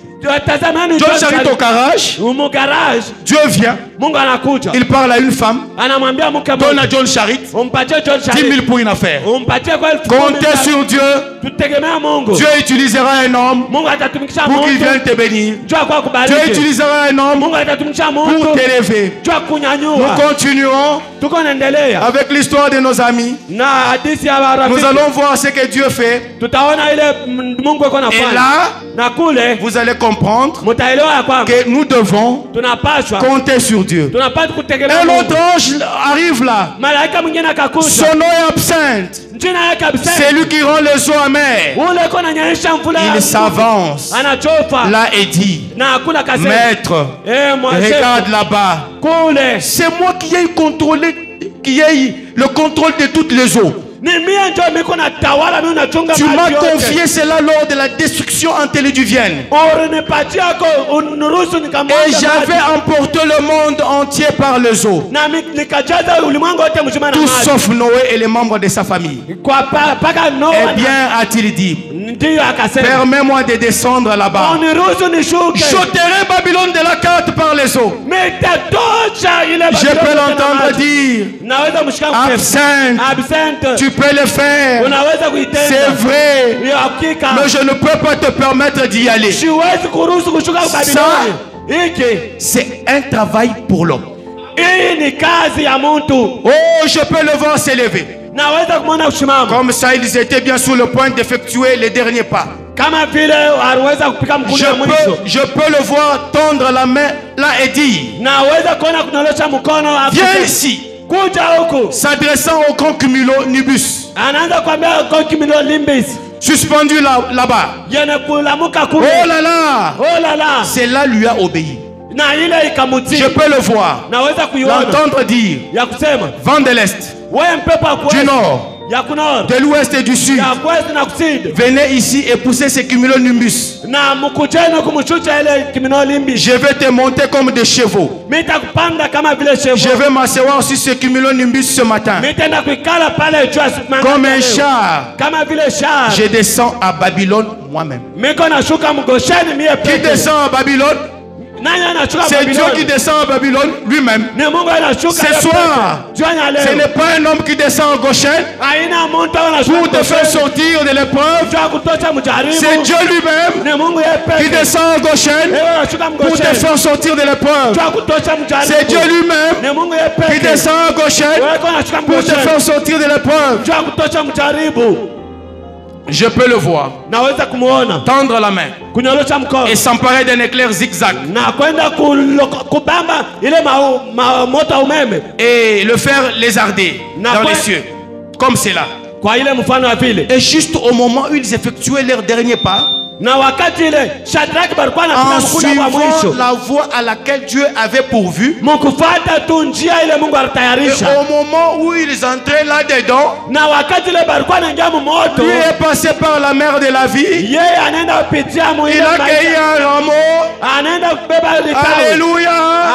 Tazamani John Charit au garage. Umu garage. Dieu vient. Mungu anakuja. Il parle à une femme. Anamwambia mke Donne mmoja. à John Charit Umpatie John 10 Charit. 000 pour une affaire. Umpatie kwa 1000. Comptez sur Dieu. Tutegemea Mungu. Dieu utilisera un homme Mungu atatumikisha pour qu'il mtu. vienne te bénir. Jua kwa Dieu kubariki. utilisera un homme Mungu atatumikisha pour mtu. t'élever. Jua Nous kunyanyua. continuerons Tuko naendelea. avec l'histoire de nos amis. Na hadithi ya Nous marafiki. allons voir ce que Dieu fait. Tutaona ile Mungu yuko Et anafanya. là, Na kule vous allez comprendre mtaelewa ya kwamba que nous devons tunapaswa compter sur Dieu. tunapaswa kutegemea Un Mungu. autre ange arrive là. Malaika mwingine akakuja. Son nom est absinthe. Jina yake kabisa. C'est lui qui rend les eaux amères. Ule yuko ananyesha mvula. Il s'avance Anachofa. là et dit, Na hakuna kasema. Maître, regarde là-bas. Kule. C'est moi qui ai contrôlé, qui ai le contrôle de toutes les eaux. Ni mimi ndio niko na tawala mimi nachunga Tu maji m'as yote. confié cela lors de la destruction antédiluvienne. Ulinipatia yako uniruhusu nikamwaga Et maji. j'avais emporté le monde entier par les eaux. Na nikajaza ulimwengu wote mzima na Tout maji. sauf Noé et les membres de sa famille. Kwa paka Noa. Eh bien, a-t-il dit, Ndiyo akasema. permets-moi de descendre là-bas. Uniruhusu nishuke. J'ôterai Babylone de la carte par les eaux. Metatosha ile Je peux l'entendre dire, Naweza mshika kusema. absinthe, Absent. tu peux le faire. Unaweza kuitenda. C'est vrai. Hiyo hakika. Mais je ne peux pas te permettre d'y aller. Siwezi kuruhusu kushuka Babiloni. Hiki. C'est un travail pour l'homme. Hii ni kazi ya mtu. Oh, je peux le voir s'élever. Naweza kumwona kusimama. Comme ça, ils étaient bien sur le point d'effectuer les derniers pas. Kama vile aliweza kupika mkono wa mwisho. Je peux le voir tendre la main là et dire, Naweza kuona kunyolosha mkono viens ici, kuja huku. s'adressant au concumulonimbus, Anaanza kuambia concumulus limbus. suspendu là-bas. Yene kulamuka kule. Oh là là, Oh là là. c'est là lui a obéi. Na ile ikamutii. Je peux le voir, Naweza kuiona. l'entendre dire, Ya kusema. vent de l'Est, Wewe mpepo wa du kweli. Nord, Ya kunor. de l'Ouest et du Sud, Ya kweli na kusini. venez ici et poussez ces cumulonimbus. Na mkujeni kumshusha ile kimino limbi. Je vais te monter comme des chevaux. Mitakupanda kama vile Je shevo. vais m'asseoir sur ce cumulonimbus ce matin. Mitenda kuikala pale juu ya Comme un char, kama vile shar. je descends à Babylone moi-même. Miko nashuka mgosheni mie Qui peke. descend à Babylone? Nani anashuka C'est Dieu qui Babiloni? descend à Babylone lui-même. Ni Mungu anashuka. Ce yeye soir, peke. Jioni ya Ce leo. n'est pas un homme qui descend en Goshen Haina mtu anashuka pour te faire Gosheni. sortir de l'épreuve. Juu ya kutosha mjaribu. C'est Dieu lui-même Ni Mungu yeye qui peke. descend en Goshen Yeye anashuka pour te mgosheni. faire sortir de l'épreuve. Juu ya kutosha mjaribu. C'est Dieu lui-même Ni Mungu yeye qui peke. descend en Goshen Wewe unashuka pour te mgosheni. faire sortir de l'épreuve. Juu ya kutosha mjaribu. Je peux le voir, Naweza kumuona. tendre la main Kunyolosha mkono. et s'emparer d'un éclair zigzag Na kwenda kubamba ile moto ya umeme et le faire lézarder Na dans kwa- les cieux. Comme c'est là. kwa ile mfano wa vile. Et juste au moment où ils effectuaient leur dernier pas, Na wakati ile Shadrach balikuwa en anapiga mkuda wa suivant mwisho. la voie à laquelle Dieu avait pourvu, Mkufuata tu njia ile Mungu et alitayarisha. au moment où ils entraient là-dedans, Na wakati ile balikuwa anaingia moto, lui est passé par la mer de la vie. yeye anaenda kupitia Il mwile a cueilli un rameau. anaenda kubeba litawi. Alléluia.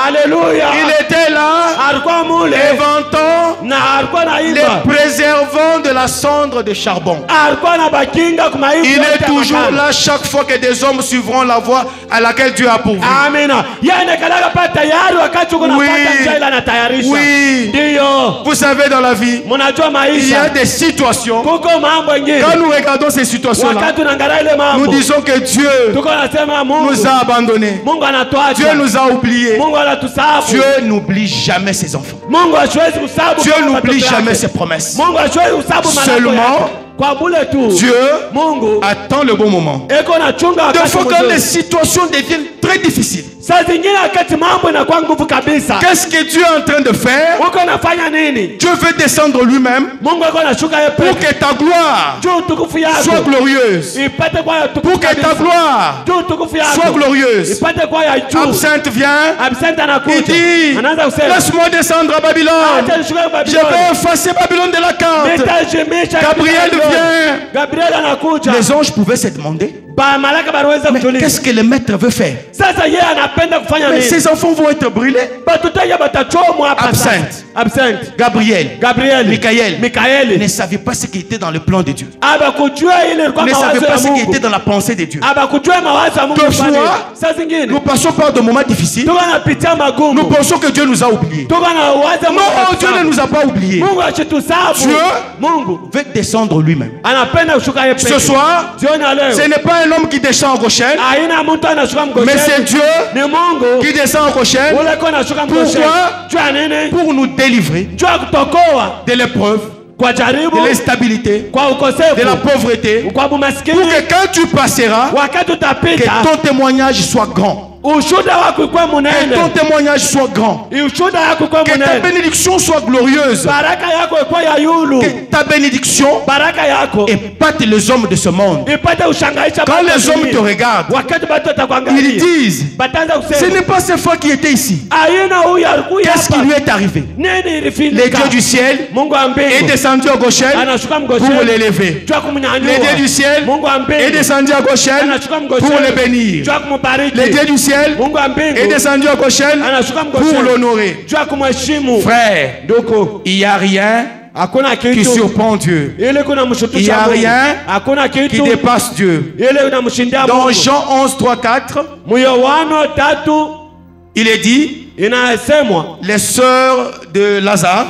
Haleluya. Il était là, Alikuwa mule éventant na alikuwa les naimba. préservants de la cendre de charbon. Alikuwa na bakinga kumaivu. Il est toujours là chaque fois que des hommes suivront la voie à laquelle Dieu a pourvu. Amina. Yeye anakalaka pa tayari wakati uko Oui. nafuata njia ile anatayarisha. Oui. Ndio. Vous savez, dans la vie, Mnajua il y a maisha. des situations. Kuko mambo mengine. Quand nous regardons ces situations-là, Wakati unaangalia ile nous mambo. disons que Dieu Tuko nasema Mungu. nous a abandonnés. Mungu anatuacha. Dieu nous a oubliés. Mungu anatusabu. Dieu n'oublie jamais ses enfants. Mungu hasiwezi kusabu. Dieu kama n'oublie watoto jamais yake. ses promesses. Mungu hasiwezi kusabu maneno Seulement, yake. Kwa bule tu. Dieu Mungu attend le bon moment. eko nachunga Des wakati fois, quand les mzuri. situations deviennent très difficiles, Saa zingine wakati mambo inakuwa nguvu kabisa. qu'est-ce que Dieu est en train de faire? Uko nafanya nini? Dieu veut descendre lui-même Mungu eko nashuka yeye pour peke. que ta gloire Juu tukufu soit yako. glorieuse. Ipate kwa ya Pour tukufu que ta kabisa. gloire Juu tukufu yako. soit glorieuse. Ipate kwa ya juu. Absinthe vient. Absent Il anakuja. dit, Anaanza kusema. laisse-moi descendre à Babylone. Acha nishuke Je Babiloni. vais effacer Babylone de la carte. Nitajimisha Gabriel katika vient. Gabriel anakuja. Les anges pouvaient se demander, Malaika baliweza Mais kutuliza. qu'est-ce que le maître veut faire? Sasa yeye anapenda kufanya Mais nini? ses enfants vont être brûlés. Batoto yeye batachomwa hapa sasa. Absent. Gabriel, Gabriel, Michael Michael ne savaient pas ce qui était dans le plan de Dieu. abakujua ile ilikuwa Ne savaient mawazo pas ya ce qui Mungu. était dans la pensée de Dieu. Abakujua mawazo ya Mungu. Deux fois, Saa zingine nous passons par des moments difficiles. tuko napitia magumu. Nous pensons que Dieu nous a oubliés. Tuko na waza Mungu. Non, Dieu ne nous a pas oubliés. Mungu achitusabu. Dieu Mungu veut descendre lui-même. anapenda kushuka yeye pekee. Ce soir, jioni ya leo ce n'est pas un homme qui descend en Goshen, aina mtu anashuka mgosheni. mais c'est Dieu ni Mungu qui descend en Goshen ule kwa anashuka mgosheni. Pourquoi? Jua nini? pour nous délivrer Jua kutokoa de l'épreuve, kwa jaribu, de l'instabilité, kwa ukosefu, de la pauvreté, kwa pour umaskini. que quand tu passeras, Wakati que utapita ton témoignage soit grand. ushuhuda wako ikuwe Que ton munene. témoignage soit grand. Ushuhuda wako ikuwe Que ta munene. bénédiction soit glorieuse. Baraka yako ikuwe ya yulu. Que ta bénédiction Baraka yako épate les hommes de ce monde. ipate ushangaisha Quand watu les hommes dunia. te regardent, Wakati batu ils watakuangalia disent, bataanza ce kusema n'est pas ce frère qui était ici. aina huyu alikuwa Qu'est-ce qui hapa. lui est arrivé? Nini Le ilifanyika? Dieu du ciel Mungu wa est mbingu descendu à Goshen anashuka pour mgosheni l'élever. jua Le kumnyanyua. Dieu du ciel Mungu wa est mbingu descendu à Goshen anashuka pour le mgosheni bénir. jua kumubariki. Le Dieu du ciel Mungu wa mbingu est descendu à Goshen anashuka pour mgosheni l'honorer. jua kumheshimu. Frère, Ndugu, il n'y a rien hakuna qui kitu surprend Dieu, ile kuna Il y mshutusha a Mungu. rien Hakuna qui kitu dépasse Dieu. ile unamshindia Dans Mungu. Jean 11, 3, 4, Yohana 3 il est dit, inasemwa les sœurs de Lazare,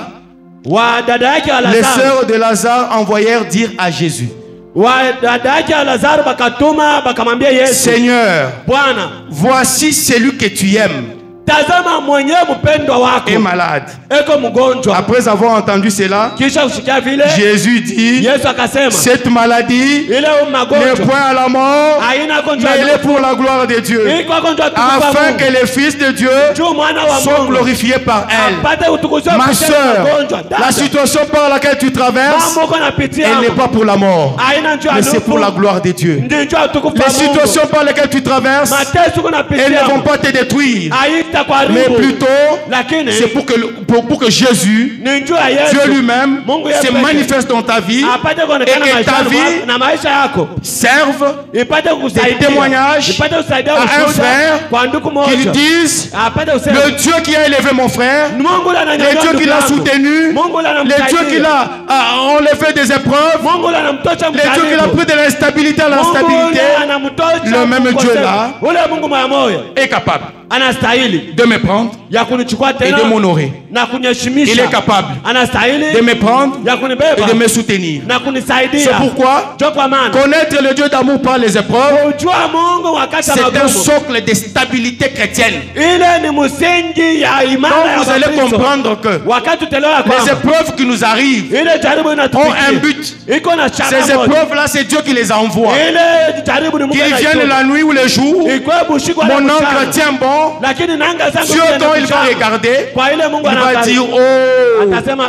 wa dada yake wa les Lazaro, sœurs de Lazare envoyèrent dire à Jésus, wa dada yake wa Lazaro bakatuma bakamwambia Yesu, Seigneur, Bwana, voici celui que tu aimes tazama mwenyewe mpendwa wako est malade. eko mgonjwa. Après avoir entendu cela, Kisha kusikia vile Jésus dit, Yesu akasema cette maladie ile n'est magonjwa point à la mort, haina gonjwa mais elle est pour la gloire de Dieu, iko gonjwa afin tukufu que le Fils de Dieu juu mwana wa soit Mungu glorifié par elle. apate utukuzwe Ma kupitia soeur, magonjwa. la Dada, situation par laquelle tu traverses, mambo uko napitia elle n'est pas pour la mort, haina njoo mais c'est pour la gloire de Dieu. ndio njoo utukufu wa Les Mungu. situations par lesquelles tu traverses, Mateso uko elles napitia ne vont pas te détruire, haita mais kuharibu, plutôt lakini c'est pour que Jésus, ni njoo ya Yesu Dieu lui-même, Mungu se yeye pekee manifeste dans ta vie apate kuonekana et que ta maishani vie mwako na maisha yako serve ipate kusaidia témoignages ipate kusaidia à un ushuhuda frère kwa ndugu qu'il moja dise, apate kusema le Dieu qui a élevé mon frère, Mungu ananyanyua le Dieu ndugu qui l'a yangu. soutenu, Mungu le anamsaidia. Dieu qui a enlevé des épreuves, Mungu anamtosha le Dieu qui l'a mkaribu. pris de l'instabilité à Mungu l'instabilité, anamtosha le même mkosefu. Dieu là ule Mungu moya moya est capable anastahili de me prendre ya kunichukua et tena de m'honorer. na kunyeshimisha. Il est capable anastahili de me prendre ya kunibeba et de me soutenir. na kunisaidia. C'est pourquoi Ndio kwa maana connaître le Dieu d'amour par les épreuves, kujua Mungu wakati wa c'est un magumu socle de stabilité chrétienne. ile ni msingi ya imani ya Donc vous allez Wakristo. comprendre que Wakati utelewa les kwamba épreuves qui nous arrivent ile jaribu ont un inatupitia but. iko na Ces changamoto. épreuves-là, c'est Dieu qui les envoie. Ile jaribu ni Mungu Qu'ils viennent anaituma. la nuit ou le jour, Ikuwe bushiku wala mon mchana. oncle tient bon. Lakini nanga zangu Dieu, pia quand il va inakushana. regarder, Kwa ile Mungu il va anaangalia. dire, oh, Atasema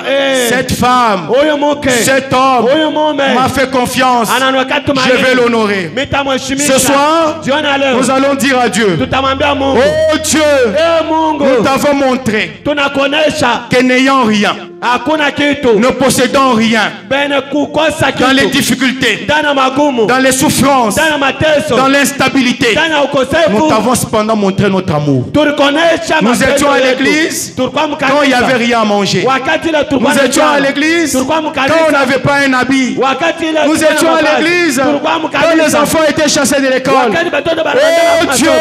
cette femme, huyu mke cet homme huyu mume m'a fait confiance. ananiweka Je vais tumaini. l'honorer. Nitamheshimisha. Ce soir, jioni ya leo nous allons dire à Dieu, tutamwambia Mungu, oh Dieu, Mungu, nous t'avons montré tunakuonesha que n'ayant rien, hakuna kitu ne possédant rien, bene kukosa dans les kitu difficultés, ndani ya magumu, dans les souffrances, ndani ya mateso, dans l'instabilité, ndani ya nous ukosefu, t'avons cependant montré notre amour. tulikuonesha Nous mapendo étions à yetu. l'église Tulikuwa quand il n'y avait mkanisa rien à manger. wakati ile tulikuwa Nous na étions à njaa. l'église Tulikuwa quand on mkanisa n'avait pas un habit. wakati ile Nous tulikuwa na étions à mavazi. l'église Tulikuwa quand les mkanisa enfants étaient chassés de l'école. wakati batoto Oh barabara Dieu,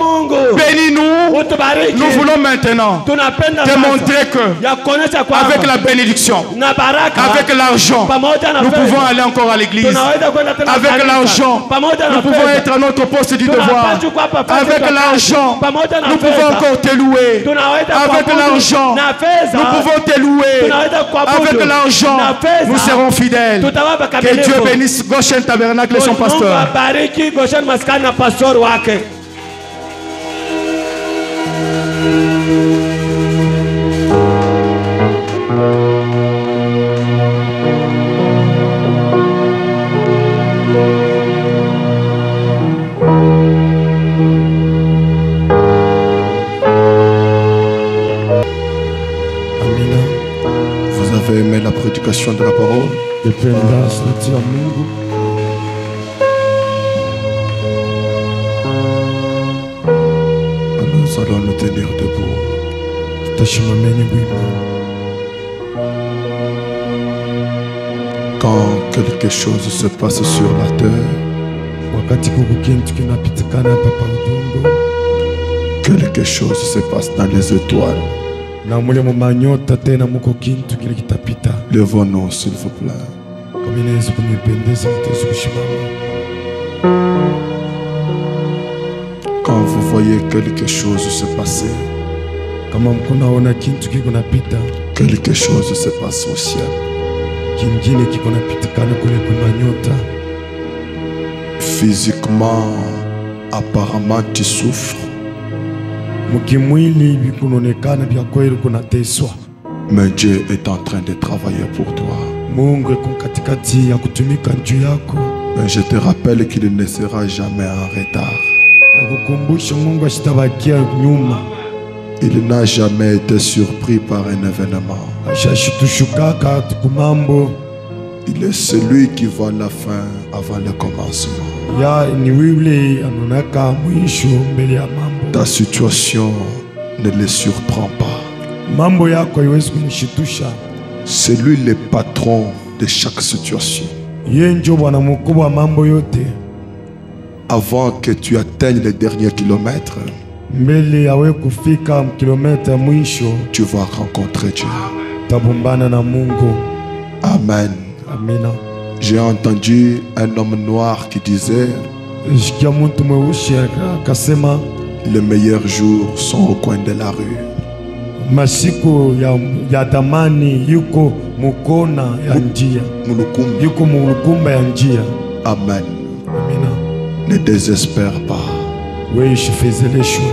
Mungu bénis-nous. utubariki. Nous voulons maintenant Tunapenda te sasa montrer que ya kuonesha kwamba avec la bénédiction, na baraka avec l'argent, pamoja na nous fedha pouvons aller encore à l'église. tunaweza kwenda tena Avec kanisa. l'argent, pamoja na nous pouvons fedha être à notre poste du devoir. tunapaswa kuwa pafasi Avec kwa kazi. l'argent, pamoja na nous pouvons fedha encore te louer. tunaweza Avec kuabudu l'argent, na fedha nous pouvons te louer. tunaweza kuabudu Avec l'argent, na fedha nous serons fidèles. tutawapa Que Dieu kamilifu. bénisse Goshen Tabernacle et son Mungu pasteur. abariki Goshen Maskani na pastor wake. Amina. Vous avez aimé la prédication de la parole. Dependa sauti ya Mungu. allons nous tenir debout. Tutashimameni wima. Quand quelque chose se passe sur la terre, Wakati kuku kintu kinapitikana hapa pa udongo, quelque chose se passe dans les étoiles. na mule mumanyota tena muko kintu kile kitapita. Levons-nous, s'il vous plaît. Kama inaweza kunipendeza mtaweza kushimama. Quand vous voyez quelque chose se passer, Kama mkunaona kintu kiko napita, quelque chose se passe au ciel. kingine kiko napitikana kule kumanyota. Physiquement, apparemment, tu souffres, Mukimwili vikunaonekana vya kweli kunateswa. mais Dieu est en train de travailler pour toi. Mungu yuko katikati ya kutumika juu yako. Mais je te rappelle qu'il ne sera jamais en retard. Nakukumbusha Mungu ashitabakia nyuma. Il n'a jamais été surpris par un événement. Ashashitushukaka kumambo. Il est celui qui voit la fin avant le commencement. Ya ni yule anonaka mwisho mbele ya mambo. Ta situation ne le surprend pas. Mambo yako haiwezi kumshitusha. C'est lui le patron de chaque situation. Yeye ndio bwana mkubwa wa mambo yote. Avant que tu atteignes les derniers kilomètres, Mbele yawe kufika kilomita mwisho, tu vas rencontrer Dieu. tabumbana na Mungu. Amen. Amina. J'ai entendu un homme noir qui disait: Shikia mtu mweusi akasema les meilleurs jours sont au coin de la rue. masiku ya damani yuko mukona ya njia, Mulukumba. yuko mulukumba ya njia. Amen. Amina. Ne désespère pas. Wewe usifezeleshwe.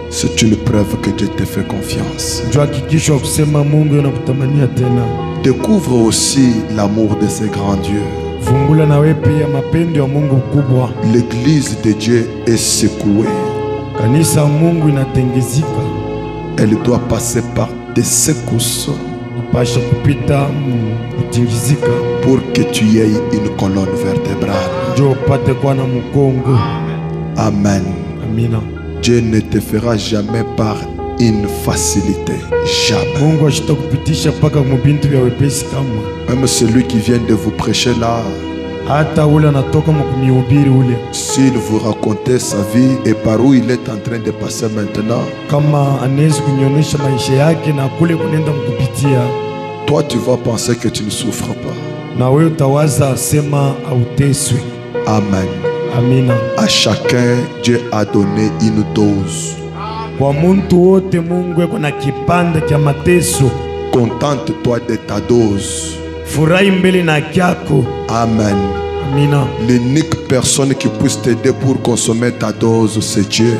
C'est une preuve que Dieu te fait confiance. Njoo hakikisho wa kusema Mungu anakutamania tena. Découvre aussi l'amour de ce grand Dieu. Vumbula na wewe pia mapendo ya Mungu kubwa. L'église de Dieu est secouée. Kanisa ya Mungu inatengezika. Elle doit passer par des secousses Pasha kupita kutingizika. pour que tu aies une colonne vertébrale. Njoo upate kuwa na mkongo. Amen. Amina. Dieu ne te fera jamais par une facilité. Jamais. Mungu ashitakupitisha paka mubintu vya wepesi kama. Même celui qui vient de vous prêcher là, Hata ule anatoka mkumihubiri ule. s'il vous racontait sa vie et par où il est en train de passer maintenant, Kama anaweza kunionyesha maisha yake na kule kunenda mkupitia, toi tu vas penser que tu ne souffres pas. na wewe utawaza sema auteswe. Amen. Amina. À chacun, Dieu a donné une dose. Kwa muntu wote Mungu yuko na kipande cha mateso. Contente-toi de ta dose. Furahi mbele na kyako. Amen. Amina. L'unique personne qui puisse t'aider pour consommer ta dose, c'est Dieu.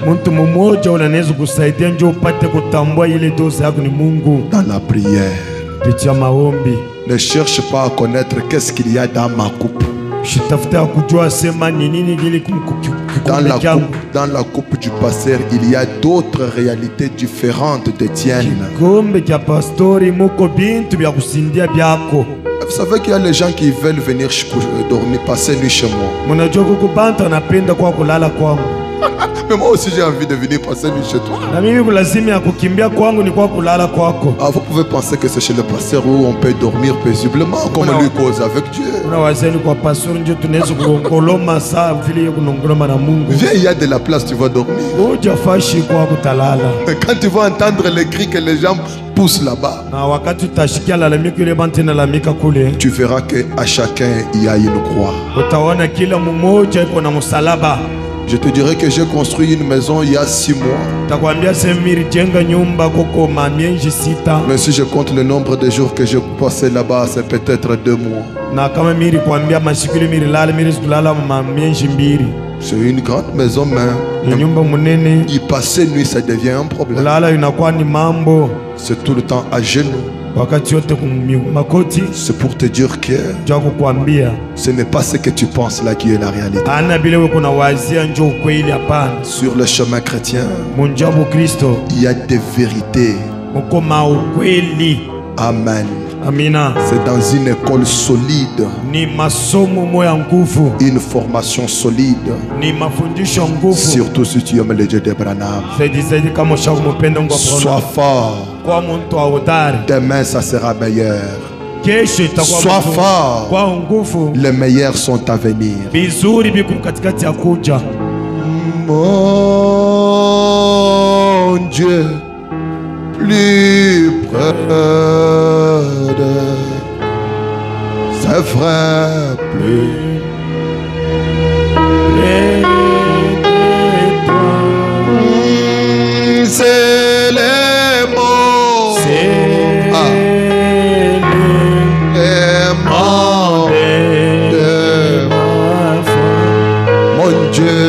Muntu mmoja ule anaweza kusaidia njoo upate kutambua ile dozi yako ni Mungu. Dans la prière. Pitia maombi. Ne cherche pas à connaître qu'est-ce qu'il y a dans ma coupe. Shitafuta kujua sema ni nini kile kikombe changu. Dans la coupe du pasteur, il y a d'autres réalités différentes de tiennes. Kikombe cha pastori muko bintu vya kusindia byako. Vous savez qu'il y a les gens qui veulent venir dormir, passer nuit chez moi. Mnajua kuko bantu anapenda kwa kulala kwangu. Mais moi aussi j'ai envie de venir passer nuit chez toi. Na mimi kulazimi ya kukimbia kwangu ni kwa kulala kwako. Ah, vous pouvez penser que c'est chez le pasteur où on peut dormir paisiblement comme lui cause avec Dieu. Unawazeni kwa pastori ndio tunaweza kuongoloma saa vile kunongoloma na Mungu. Viens, il y a de la place, tu vas dormir. Uja fashi kwa kutalala. Mais quand tu vas entendre les cris que les gens poussent là-bas, Na wakati utashikia lalamiko ile bantu inalalamika kule, tu verras qu'à chacun il y a une croix. utaona kila mmoja iko na msalaba. Je te dirais que j'ai construit une maison il y a 6 mois. Takwambia semiri jenga nyumba koko miezi 6. Mais si je compte le nombre de jours que j'ai passé là-bas, c'est peut-être 2 mois. Na kama miri kwambia masiku ile miri lala miri kulala miezi 2. C'est une grande maison, mais Ni nyumba munene. y passer nuit, ça devient un problème. Kulala inakuwa ni mambo. C'est tout le temps à genoux. Wakati yote makoti C'est pour te dire que ja kukwambia ce n'est pas ce que tu penses là qui est la réalité. ana bila wewe kuna wazia njoo kweli hapana. Sur le chemin chrétien, Munjabu Kristo il y a des vérités. mko maukweli. Amen. Amina. C'est dans une école solide, Ni masomo moya nguvu. une formation solide. Ni mafundisho nguvu. Surtout si tu aimes le Dieu d'Abraham. Zaidi kama ushauri mpendo ngo Sois fort. kwa mtu hodari. Demain, ça sera meilleur. Kesho itakuwa Sois fort. kwa nguvu. Les meilleurs sont à venir. Vizuri biko katikati ya kuja. Mon Dieu, plus près de ses frères, plus c'est les mots. Ah. Les mots de mon Dieu.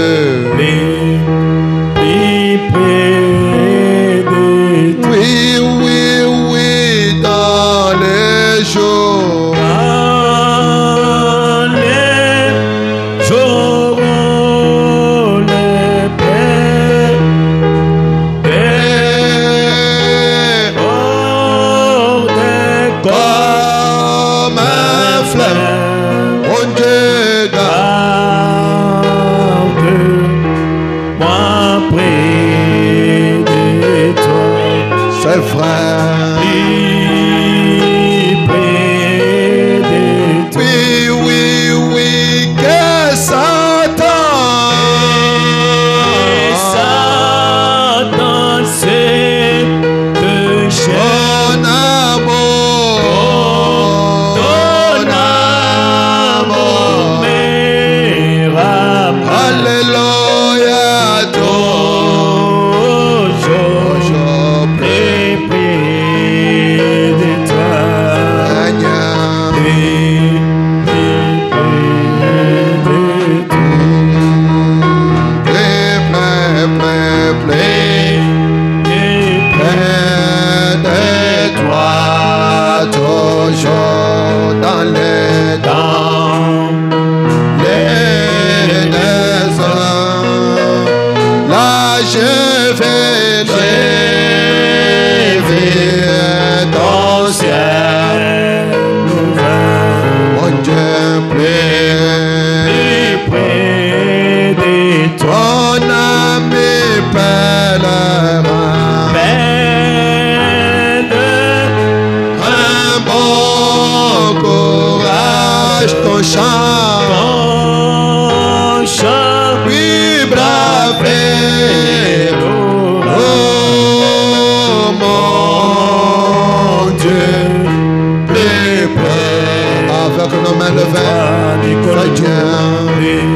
Oui, dans les jours. Comme un fleuve, mon Dieu Moi près de toi. ses frères. Près de toi. Oui, que Satan. Satan, c'est de Ton amour, ton amour me ramène Alléluia, toujours près de toi. Seigneur. Près de toi, toujours dans les dents, les déserts. Là, je vais lever ton ciel, mon Dieu, Près de toi. ton ami pèlerin. Un bon courage, ton chant, oui, braver, oh mon Dieu, plus près, avec nos mains levées, Seigneur.